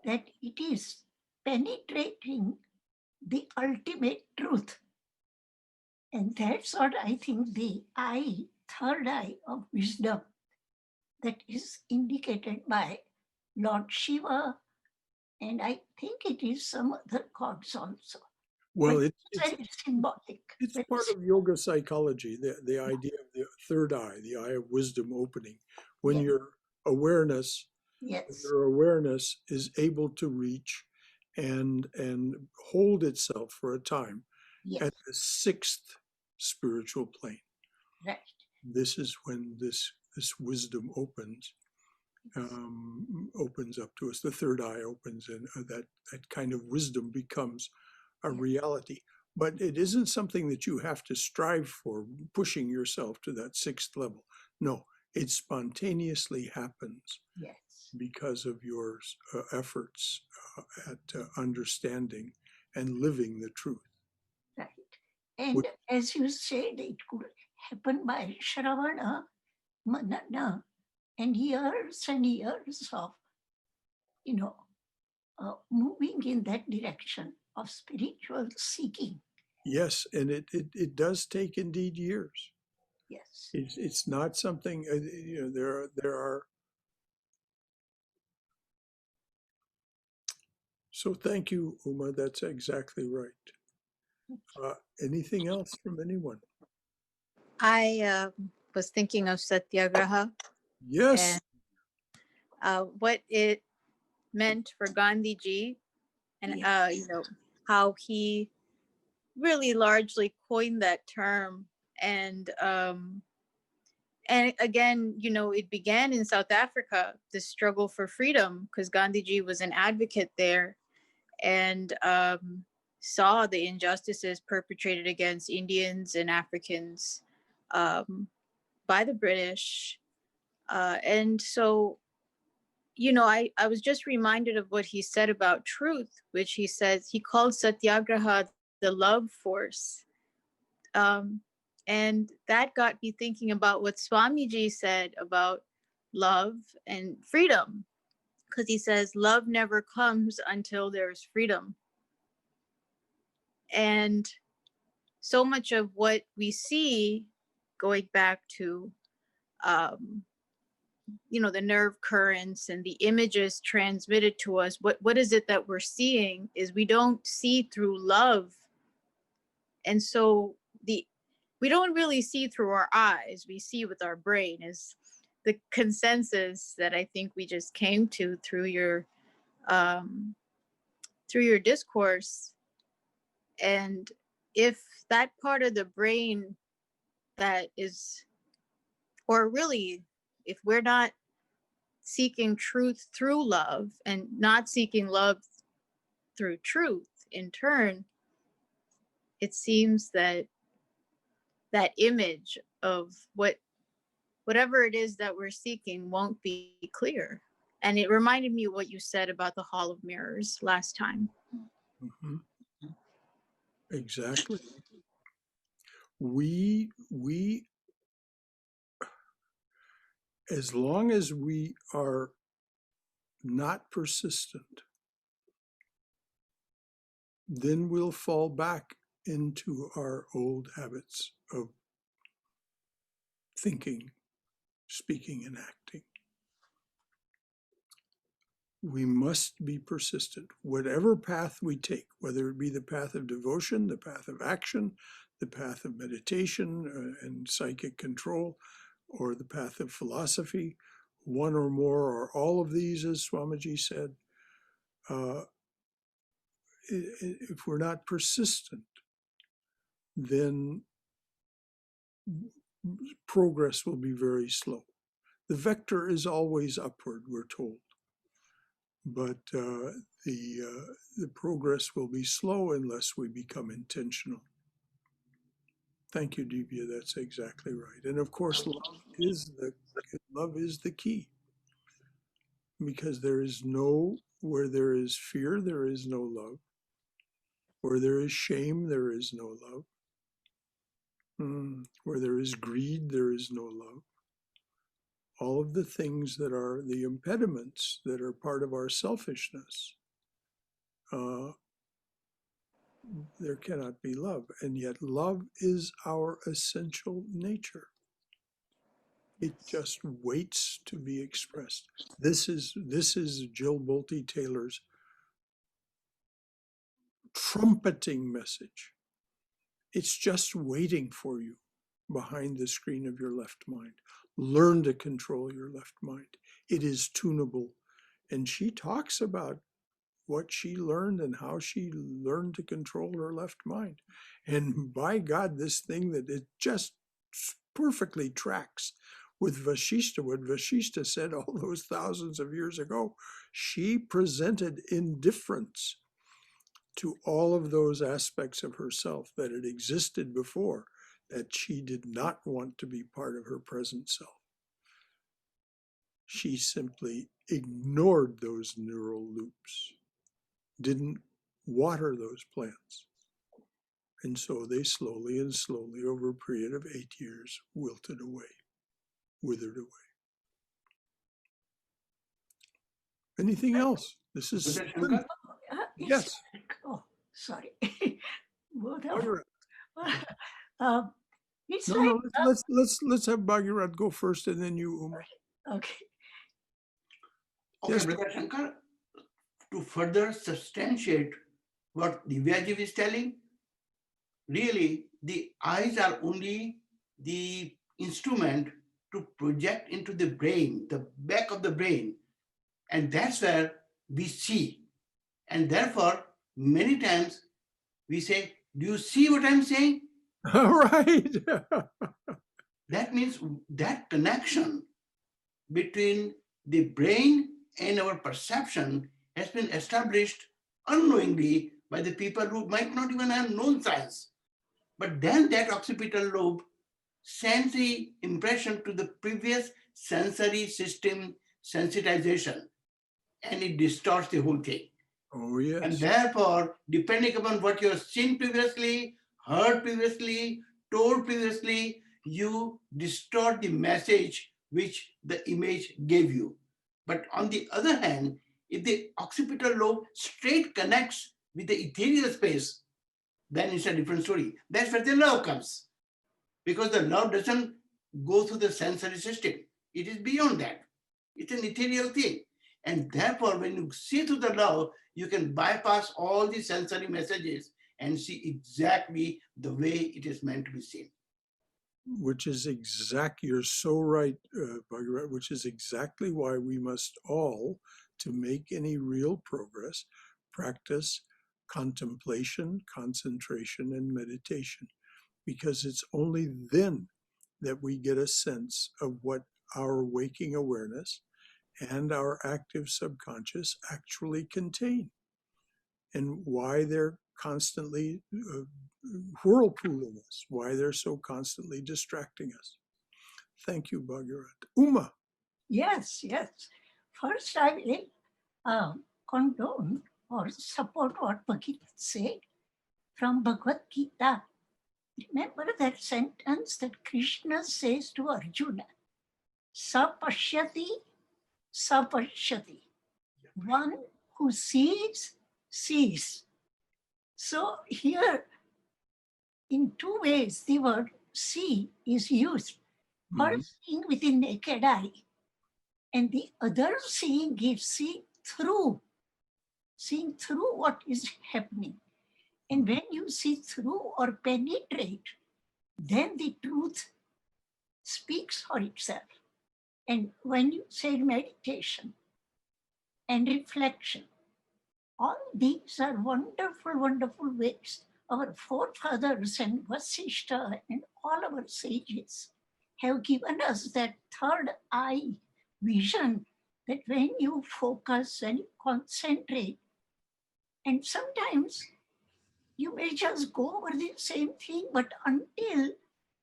that it is penetrating the ultimate truth. And that's what I think the eye, third eye of wisdom, that is indicated by Lord Shiva, and I think it is some other gods also. Well, But it's very symbolic. It's part of yoga psychology, the idea of the third eye, the eye of wisdom opening. When Yes. your awareness, Yes. your awareness is able to reach and hold itself for a time Yes. at the sixth spiritual plane. Right. This is when this wisdom opens up to us. The third eye opens, and that kind of wisdom becomes a reality. But it isn't something that you have to strive for, pushing yourself to that sixth level. No, it spontaneously happens. Yes. Because of your efforts at understanding and living the truth. Right. And as you said, it could happen by Shravana, Manana, and years of, moving in that direction of spiritual seeking. Yes, and it does take indeed years. Yes. It's not something, there are. So thank you, Uma, that's exactly right. Anything else from anyone? I was thinking of Satyagraha. Yes. And what it meant for Gandhiji, and Yes. how he really largely coined that term. And again, it began in South Africa, the struggle for freedom, because Gandhiji was an advocate there and saw the injustices perpetrated against Indians and Africans by the British. And so, I was just reminded of what he said about truth, which he says he called Satyagraha the love force. And that got me thinking about what Swamiji said about love and freedom, because he says love never comes until there's freedom. And so much of what we see going back to, the nerve currents and the images transmitted to us, what is it that we're seeing is we don't see through love. And so we don't really see through our eyes, we see with our brain, is the consensus that I think we just came to through your discourse. And if that part of the brain that is, or really, if we're not seeking truth through love and not seeking love through truth in turn, it seems that that image of whatever it is that we're seeking won't be clear. And it reminded me of what you said about the Hall of Mirrors last time. Mm-hmm. Exactly. We, as long as we are not persistent, then we'll fall back into our old habits of thinking, speaking, and acting. We must be persistent. Whatever path we take, whether it be the path of devotion, the path of action, the path of meditation and psychic control, or the path of philosophy, one or more or all of these, as Swamiji said, if we're not persistent, then progress will be very slow. The vector is always upward, we're told, but the progress will be slow unless we become intentional. Thank you, Divya. That's exactly right. And of course, love is the key, because where there is fear, there is no love. Where there is shame, there is no love. Where there is greed, there is no love. All of the things that are the impediments that are part of our selfishness, there cannot be love. And yet love is our essential nature. It just waits to be expressed. This is Jill Bolte Taylor's trumpeting message. It's just waiting for you behind the screen of your left mind. Learn to control your left mind. It is tunable. And she talks about what she learned and how she learned to control her left mind. And by God, this thing that it just perfectly tracks with Vasistha, what Vasistha said all those thousands of years ago. She presented indifference to all of those aspects of herself that had existed before, that she did not want to be part of her present self. She simply ignored those neural loops, didn't water those plants. And so they slowly and slowly, over a period of 8 years, wilted away, withered away. Anything else? This is Shankar? yes. Oh, sorry. It's No, like, let's have Bhagirath go first, and then you, Uma. okay. Okay, Yes. Brother Shankar, to further substantiate what Divyaji is telling, really the eyes are only the instrument to project into the brain, the back of the brain. And that's where we see. And therefore, many times we say, do you see what I'm saying? All right. That means that connection between the brain and our perception has been established unknowingly by the people who might not even have known science. But then that occipital lobe sends the impression to the previous sensory system sensitization, and it distorts the whole thing. Oh, yes. And therefore, depending upon what you have seen previously, heard previously, told previously, you distort the message which the image gave you. But on the other hand, if the occipital lobe straight connects with the ethereal space, then it's a different story. That's where the love comes. because the love doesn't go through the sensory system. It is beyond that. It's an ethereal thing. And therefore, when you see through the love, you can bypass all the sensory messages and see exactly the way it is meant to be seen. Which is you're so right, Bhagavad, which is exactly why we must all, to make any real progress, practice contemplation, concentration, and meditation. Because it's only then that we get a sense of what our waking awareness and our active subconscious actually contain, and why they're constantly whirlpooling us, why they're so constantly distracting us. Thank you, Bhagirath. Uma. Yes, yes. First, I will condone or support what Bhagirath said from Bhagavad Gita. Remember that sentence that Krishna says to Arjuna, Sapashyati, Sapashyati. One who sees, sees. So here, in two ways, the word see is used. One seeing with the naked eye, and the other seeing is seeing through what is happening. And when you see through or penetrate, then the truth speaks for itself. And when you say meditation and reflection, all these are wonderful, wonderful ways. Our forefathers and Vasistha and all our sages have given us that third eye vision, that when you focus and you concentrate, and sometimes you may just go over the same thing, but until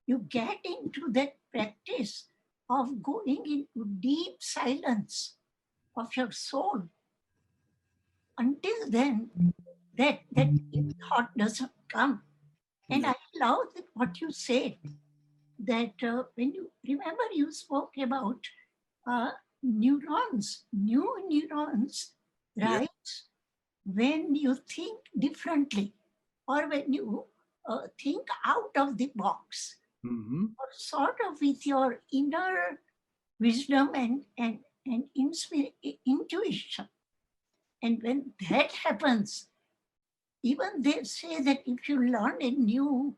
you get into that practice of going into deep silence of your soul, until then, that thought doesn't come. And I love what you said, that when you remember, you spoke about neurons, new neurons, right? When you think differently, or when you think out of the box, or sort of with your inner wisdom and intuition. And when that happens, even they say that if you learn a new,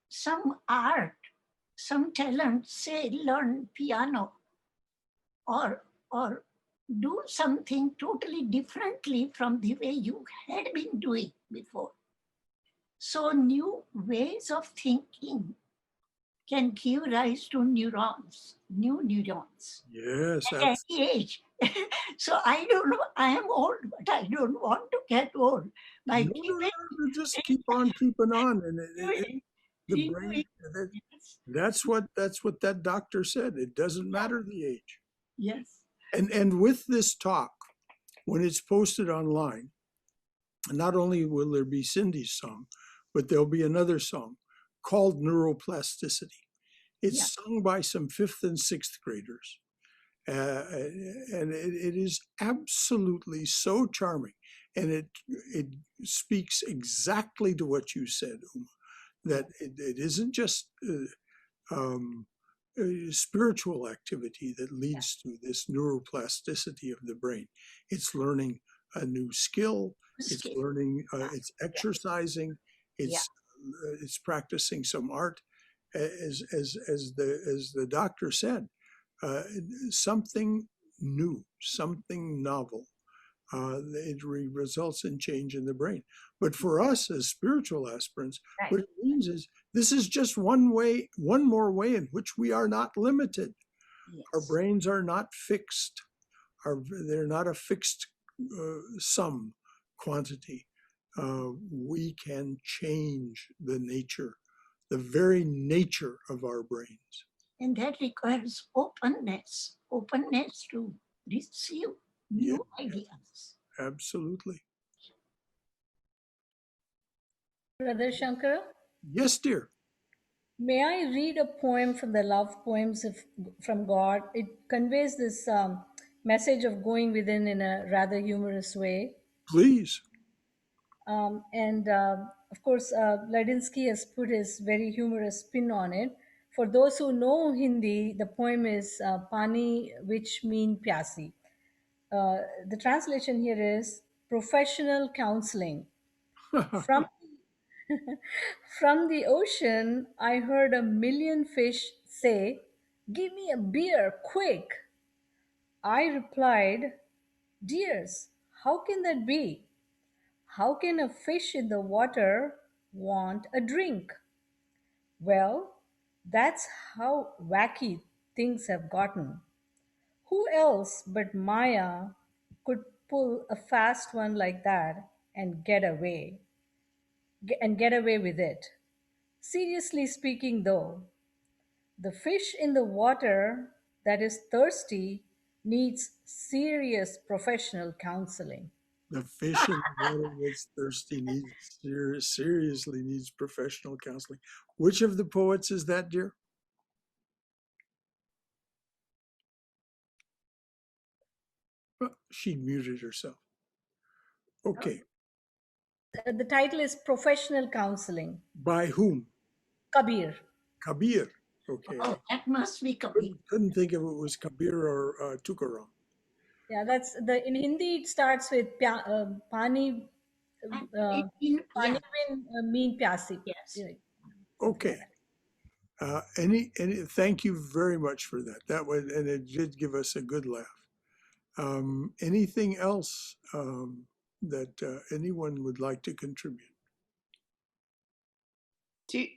some art, some talent, say learn piano, or do something totally differently from the way you had been doing before. So new ways of thinking can give rise to neurons, new neurons. Yes. At any age. So I don't know, I am old, but I don't want to get old. Just keep on keeping on. And the brain, that's what that doctor said. It doesn't matter the age. Yes. And with this talk, when it's posted online, not only will there be Cindy's song, but there'll be another song called Neuroplasticity. It's sung by some 5th and 6th graders. And it is absolutely so charming. And it speaks exactly to what you said, Uma, that it isn't just spiritual activity that leads to this neuroplasticity of the brain. It's learning a new skill. It's learning. It's exercising. It's practicing some art, as the doctor said, something new, something novel. It results in change in the brain. But for us as spiritual aspirants, what it means is this is just one more way in which we are not limited. Yes. Our brains are not fixed. They're not a fixed sum quantity. We can change the nature, the very nature of our brains. And that requires openness to receive new ideas. Absolutely. Brother Shankara? Yes, dear. May I read a poem from the Love Poems from God? It conveys this message of going within in a rather humorous way. Please. And of course, Ladinsky has put his very humorous spin on it. For those who know Hindi, the poem is Pani, which mean pyasi. The translation here is professional counseling. From from the ocean, I heard a million fish say, "Give me a beer, quick." I replied, "Dears, how can that be? How can a fish in the water want a drink?" Well, that's how wacky things have gotten. Who else but Maya could pull a fast one like that and get away with it? Seriously speaking, though, the fish in the water that is thirsty needs serious professional counseling. The fish in the water that's thirsty seriously needs professional counseling. Which of the poets is that, dear? Oh, she muted herself. Okay. The title is Professional Counseling. By whom? Kabir. Kabir. Okay. Oh, that must be Kabir. Couldn't think if it was Kabir or Tukaram. Yeah, that's the in Hindi it starts with pani. Yeah. Pani mean pyasi. Yes. Okay. Thank you very much for that. That was, and it did give us a good laugh. Anything else that anyone would like to contribute?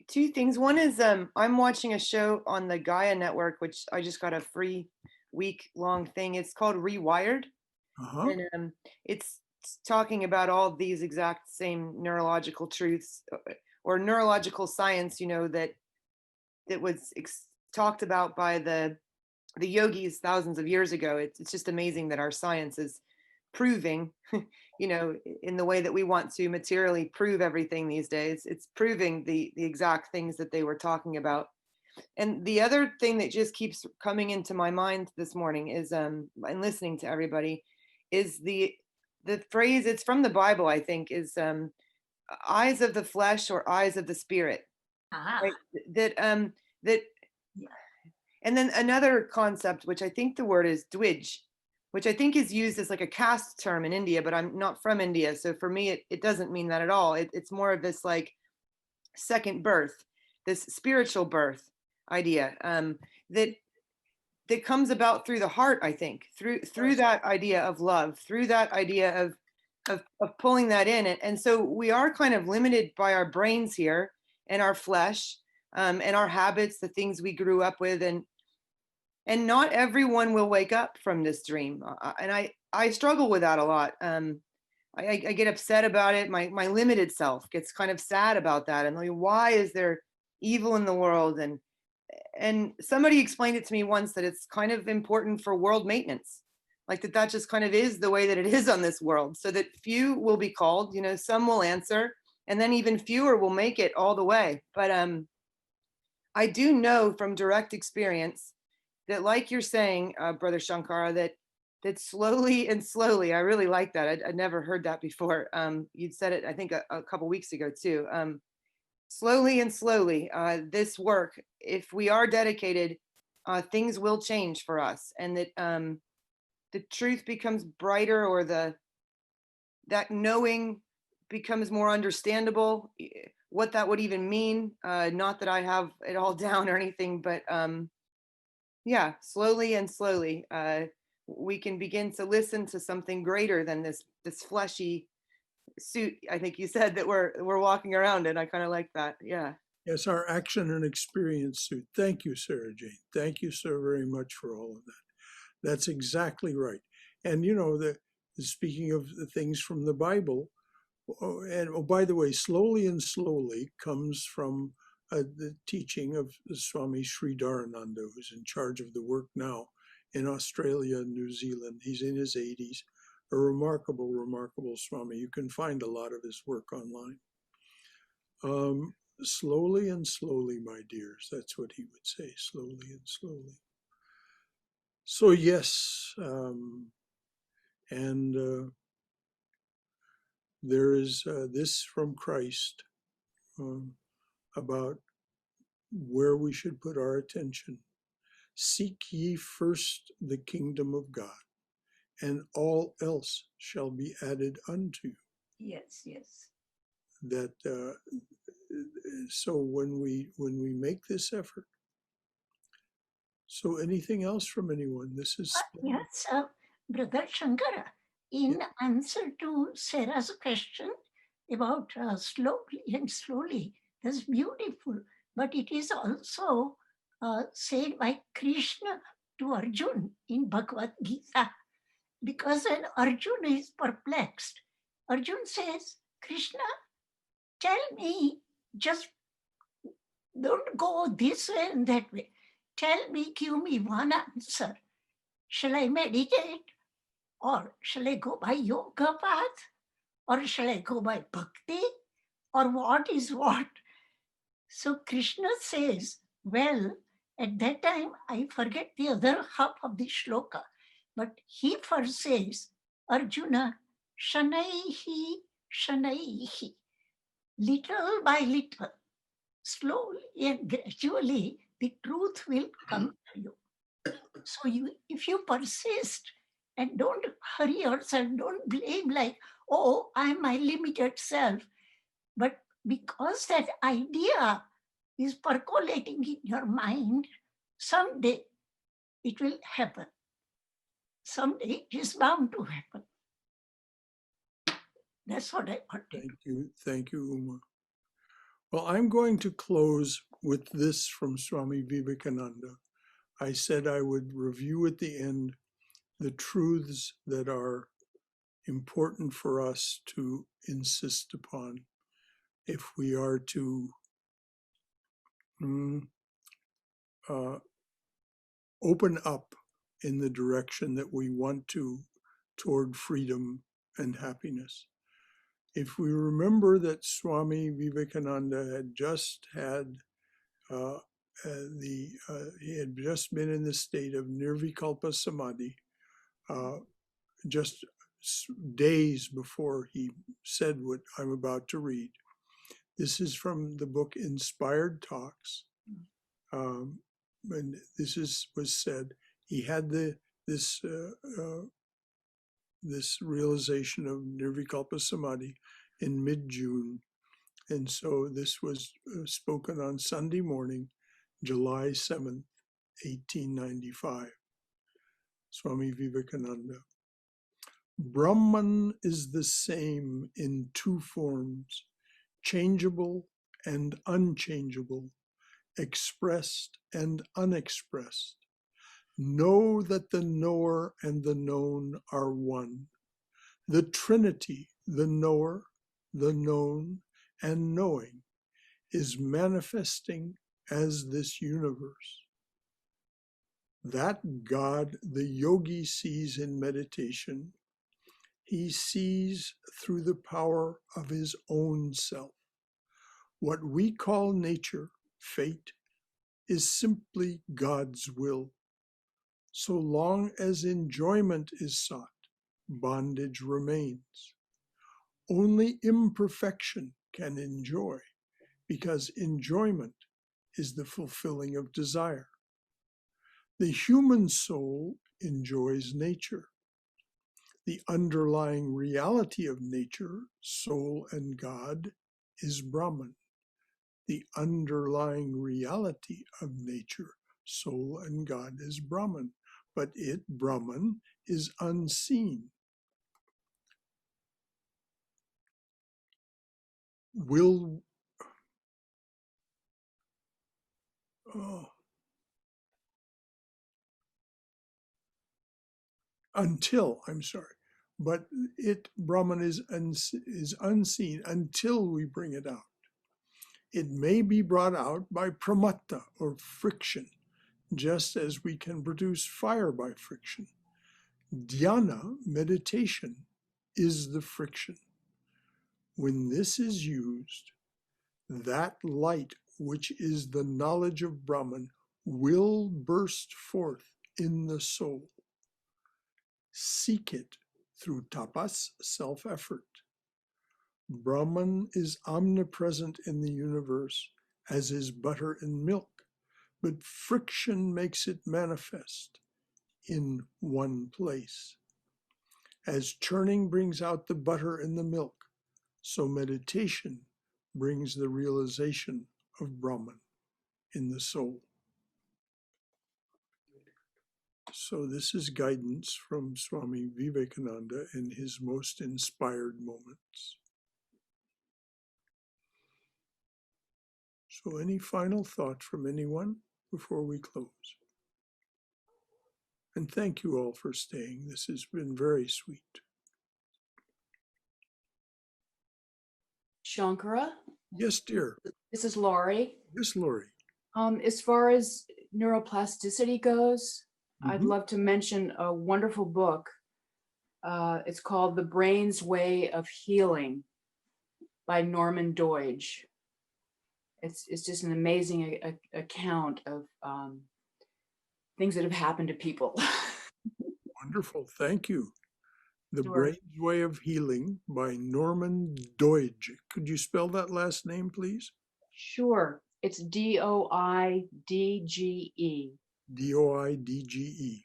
Two things. One is I'm watching a show on the Gaia Network, which I just got a free week-long thing. It's called Rewired, and it's talking about all these exact same neurological truths or neurological science, you know, that was talked about by the yogis thousands of years ago. It's just amazing that our science is proving, you know, in the way that we want to materially prove everything these days. It's proving the exact things that they were talking about. And the other thing that just keeps coming into my mind this morning is, and listening to everybody, is the phrase, it's from the Bible, I think, is eyes of the flesh or eyes of the spirit. Right? That and then another concept, which I think the word is dwij, which I think is used as like a caste term in India, but I'm not from India. So for me, it doesn't mean that at all. It's more of this like second birth, this spiritual birth idea that comes about through the heart, I think, through that idea of love, through that idea of pulling that in. And so we are kind of limited by our brains here and our flesh and our habits, the things we grew up with, and not everyone will wake up from this dream. And I struggle with that a lot. I get upset about it. My limited self gets kind of sad about that. And like, why is there evil in the world? And somebody explained it to me once that it's kind of important for world maintenance. Like that just kind of is the way that it is on this world, so that few will be called, you know, some will answer, and then even fewer will make it all the way. But I do know from direct experience that, like you're saying, Brother Shankara, that slowly and slowly, I really like that. I'd never heard that before. You'd said it, I think, a couple weeks ago too. Slowly and slowly, this work, if we are dedicated, things will change for us, and that the truth becomes brighter, or that knowing becomes more understandable. What that would even mean. Not that I have it all down or anything, but yeah, slowly and slowly, we can begin to listen to something greater than this fleshy suit, I think you said, that we're walking around in. I kind of like that. Yeah. Yes, our action and experience suit. Thank you, Sarah Jane. Thank you so very much for all of that. That's exactly right. And you know, speaking of the things from the Bible, and by the way, slowly and slowly comes from the teaching of Swami Sridarananda, who's in charge of the work now in Australia and New Zealand. He's in his 80s, a remarkable, remarkable Swami. You can find a lot of his work online. Slowly and slowly, my dears, that's what he would say, slowly and slowly. So yes, and there is this from Christ. about where we should put our attention. Seek ye first the kingdom of God, and all else shall be added unto you. Yes, yes. That so when we make this effort. So anything else from anyone? This is yes, Brother Shankara, in answer to Sarah's question about slowly and slowly, that's beautiful. But it is also said by Krishna to Arjun in Bhagavad Gita. Because when Arjuna is perplexed, Arjun says, Krishna, tell me, just don't go this way and that way. Tell me, give me one answer. Shall I meditate? Or shall I go by yoga path? Or shall I go by bhakti? Or what is what? So Krishna says, well, at that time, I forget the other half of the shloka, but he first says, Arjuna, shanaihi, shanaihi, little by little, slowly and gradually, the truth will come to you. So if you persist and don't hurry yourself, don't blame like, oh, I'm my limited self. But because that idea is percolating in your mind, someday it will happen. Someday it is bound to happen. That's what I wanted. Thank you, Uma. Well, I'm going to close with this from Swami Vivekananda. I said I would review at the end the truths that are important for us to insist upon if we are to open up in the direction that we want to toward freedom and happiness. If we remember that Swami Vivekananda had just had he had just been in the state of nirvikalpa samadhi just days before he said what I'm about to read. This is from the book Inspired Talks. And this was said. He had this realization of nirvikalpa samadhi in mid-June. And so this was spoken on Sunday morning, July 7th, 1895. Swami Vivekananda. Brahman is the same in two forms, changeable and unchangeable, expressed and unexpressed. Know that the knower and the known are one. The Trinity, the knower, the known, and knowing, is manifesting as this universe. That God the yogi sees in meditation, he sees through the power of his own self. What we call nature, fate, is simply God's will. So long as enjoyment is sought, bondage remains. Only imperfection can enjoy, because enjoyment is the fulfilling of desire. The human soul enjoys nature. The underlying reality of nature, soul and God, is Brahman. The underlying reality of nature, soul and God, is Brahman. But Brahman, is unseen. But Brahman is unseen until we bring it out. It may be brought out by pramatta, or friction, just as we can produce fire by friction. Dhyana, meditation, is the friction. When this is used, that light, which is the knowledge of Brahman, will burst forth in the soul. Seek it through tapas, self-effort. Brahman is omnipresent in the universe, as is butter and milk, but friction makes it manifest in one place. As churning brings out the butter and the milk, so meditation brings the realization of Brahman in the soul. So this is guidance from Swami Vivekananda in his most inspired moments. So any final thought from anyone before we close? And thank you all for staying. This has been very sweet. Shankara? Yes, dear. This is Laurie. Yes, Laurie. As far as neuroplasticity goes, I'd love to mention a wonderful book. It's called The Brain's Way of Healing by Norman Doidge. It's just an amazing account of things that have happened to people. Wonderful. Thank you. The Sure. Brain's Way of Healing by Norman Doidge. Could you spell that last name, please? Sure. It's Doidge. Doidge.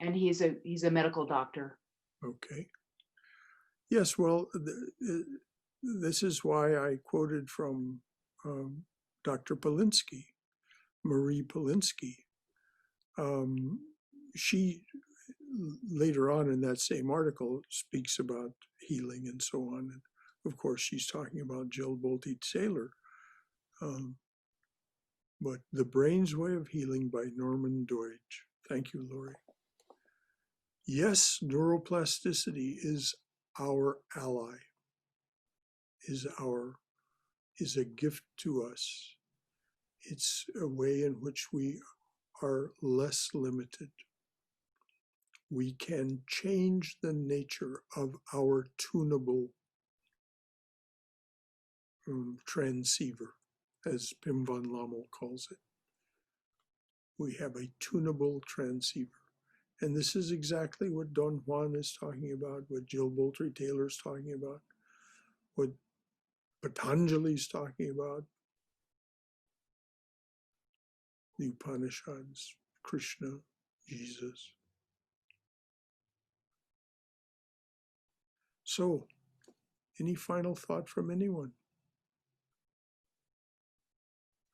And he's a medical doctor. Okay. Yes, well, this is why I quoted from Dr. Polinsky, Marie Polinsky. She, later on in that same article, speaks about healing and so on. And of course, she's talking about Jill Bolte Taylor. But The Brain's Way of Healing by Norman Doidge. Thank you, Laurie. Yes, neuroplasticity is our ally, is a gift to us. It's a way in which we are less limited. We can change the nature of our tunable transceiver, as Pim van Lommel calls it. We have a tunable transceiver. And this is exactly what Don Juan is talking about, what Jill Bolte Taylor is talking about, what Patanjali is talking about, the Upanishads, Krishna, Jesus. So, any final thought from anyone?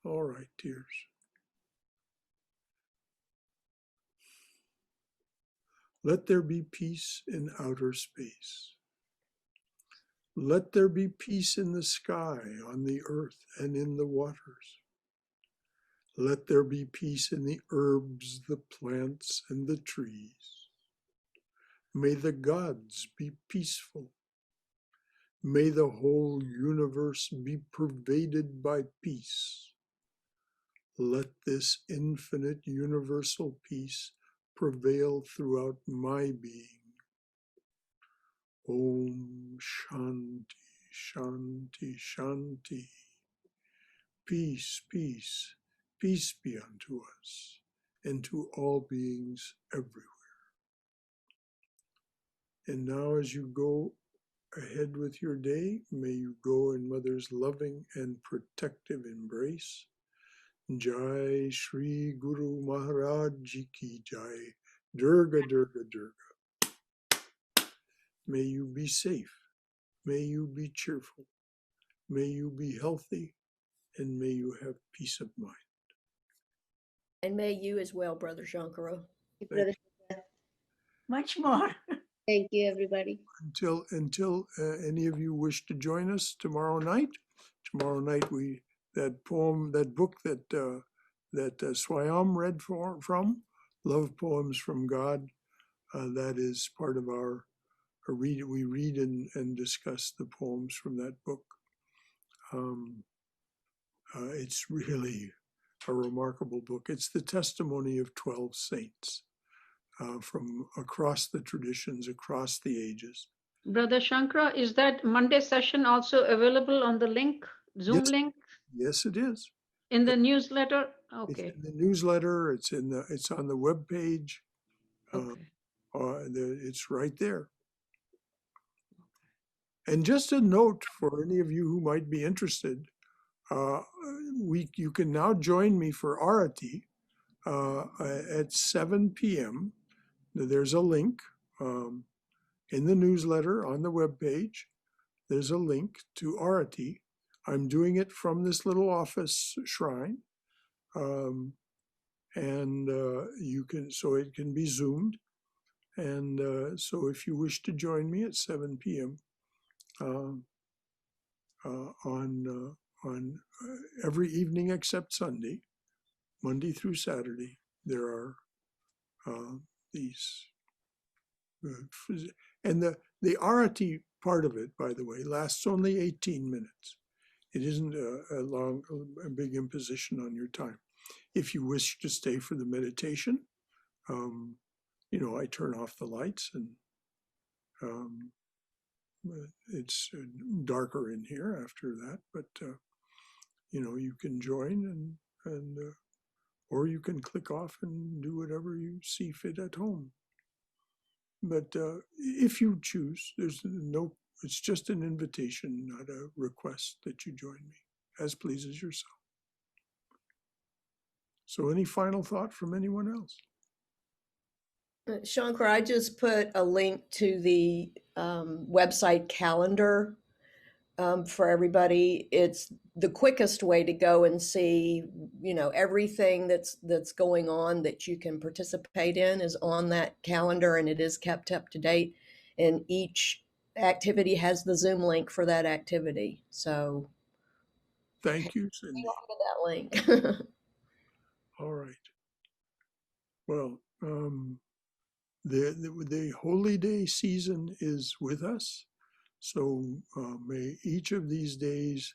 All right, dears. Let there be peace in outer space. Let there be peace in the sky, on the earth, and in the waters. Let there be peace in the herbs, the plants, and the trees. May the gods be peaceful. May the whole universe be pervaded by peace. Let this infinite universal peace prevail throughout my being. Om Shanti, Shanti, Shanti. Peace, peace, peace be unto us and to all beings everywhere. And now as you go ahead with your day, may you go in Mother's loving and protective embrace. Jai Shri Guru Maharaj Ji Ki Jai. Durga, Durga, Durga. May you be safe. May you be cheerful. May you be healthy. And may you have peace of mind. And may you as well, Brother Shankara. Brother. Much more. Thank you, everybody. Until any of you wish to join us tomorrow night. Tomorrow night that book that Swayam read from, Love Poems from God, that is part of our read. We read and discuss the poems from that book. It's really a remarkable book. It's the testimony of 12 saints from across the traditions, across the ages. Brother Shankara, is that Monday session also available on the link, Zoom link? Yes, it is. In the newsletter? Okay. It's in the newsletter. It's on the webpage. Okay. It's right there. And just a note for any of you who might be interested, you can now join me for Arati at 7 p.m. There's a link in the newsletter on the webpage. There's a link to Arati. I'm doing it from this little office shrine. You can, so it can be Zoomed. And so if you wish to join me at 7 p.m. On every evening except Sunday, Monday through Saturday, there are these. And the Arati part of it, by the way, lasts only 18 minutes. It isn't a big imposition on your time. If you wish to stay for the meditation, I turn off the lights and it's darker in here after that, but you can join and or you can click off and do whatever you see fit at home. But if you choose, it's just an invitation, not a request that you join me, as pleases yourself. So any final thought from anyone else? Shankara, I just put a link to the website calendar for everybody. It's the quickest way to go and see, everything that's going on that you can participate in is on that calendar, and it is kept up to date. And each activity has the Zoom link for that activity. So thank you, Cindy. That link. All right. Well, the holy day season is with us. So may each of these days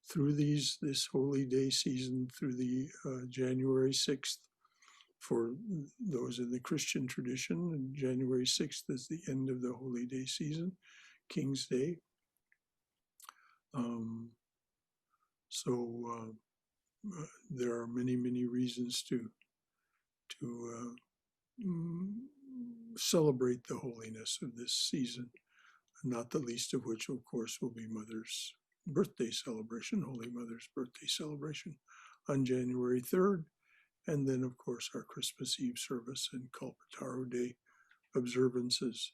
through this holy day season, through the January 6th, for those in the Christian tradition, and January 6th is the end of the holy day season, King's Day. There are many, many reasons to celebrate the holiness of this season, not the least of which, of course, will be Mother's birthday celebration, Holy Mother's birthday celebration on January 3rd. And then, of course, our Christmas Eve service and Kalpataru Day observances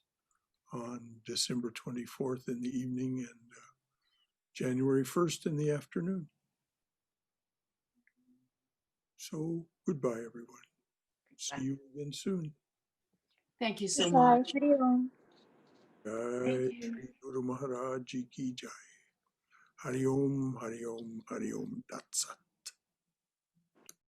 on December 24th in the evening and January 1st in the afternoon. So goodbye, everyone. See you again soon. Thank you so much. Jai Shri Guru Maharaj Ji Ki Jai. Hari Om, Hari Om, Hari Om Tat Sat.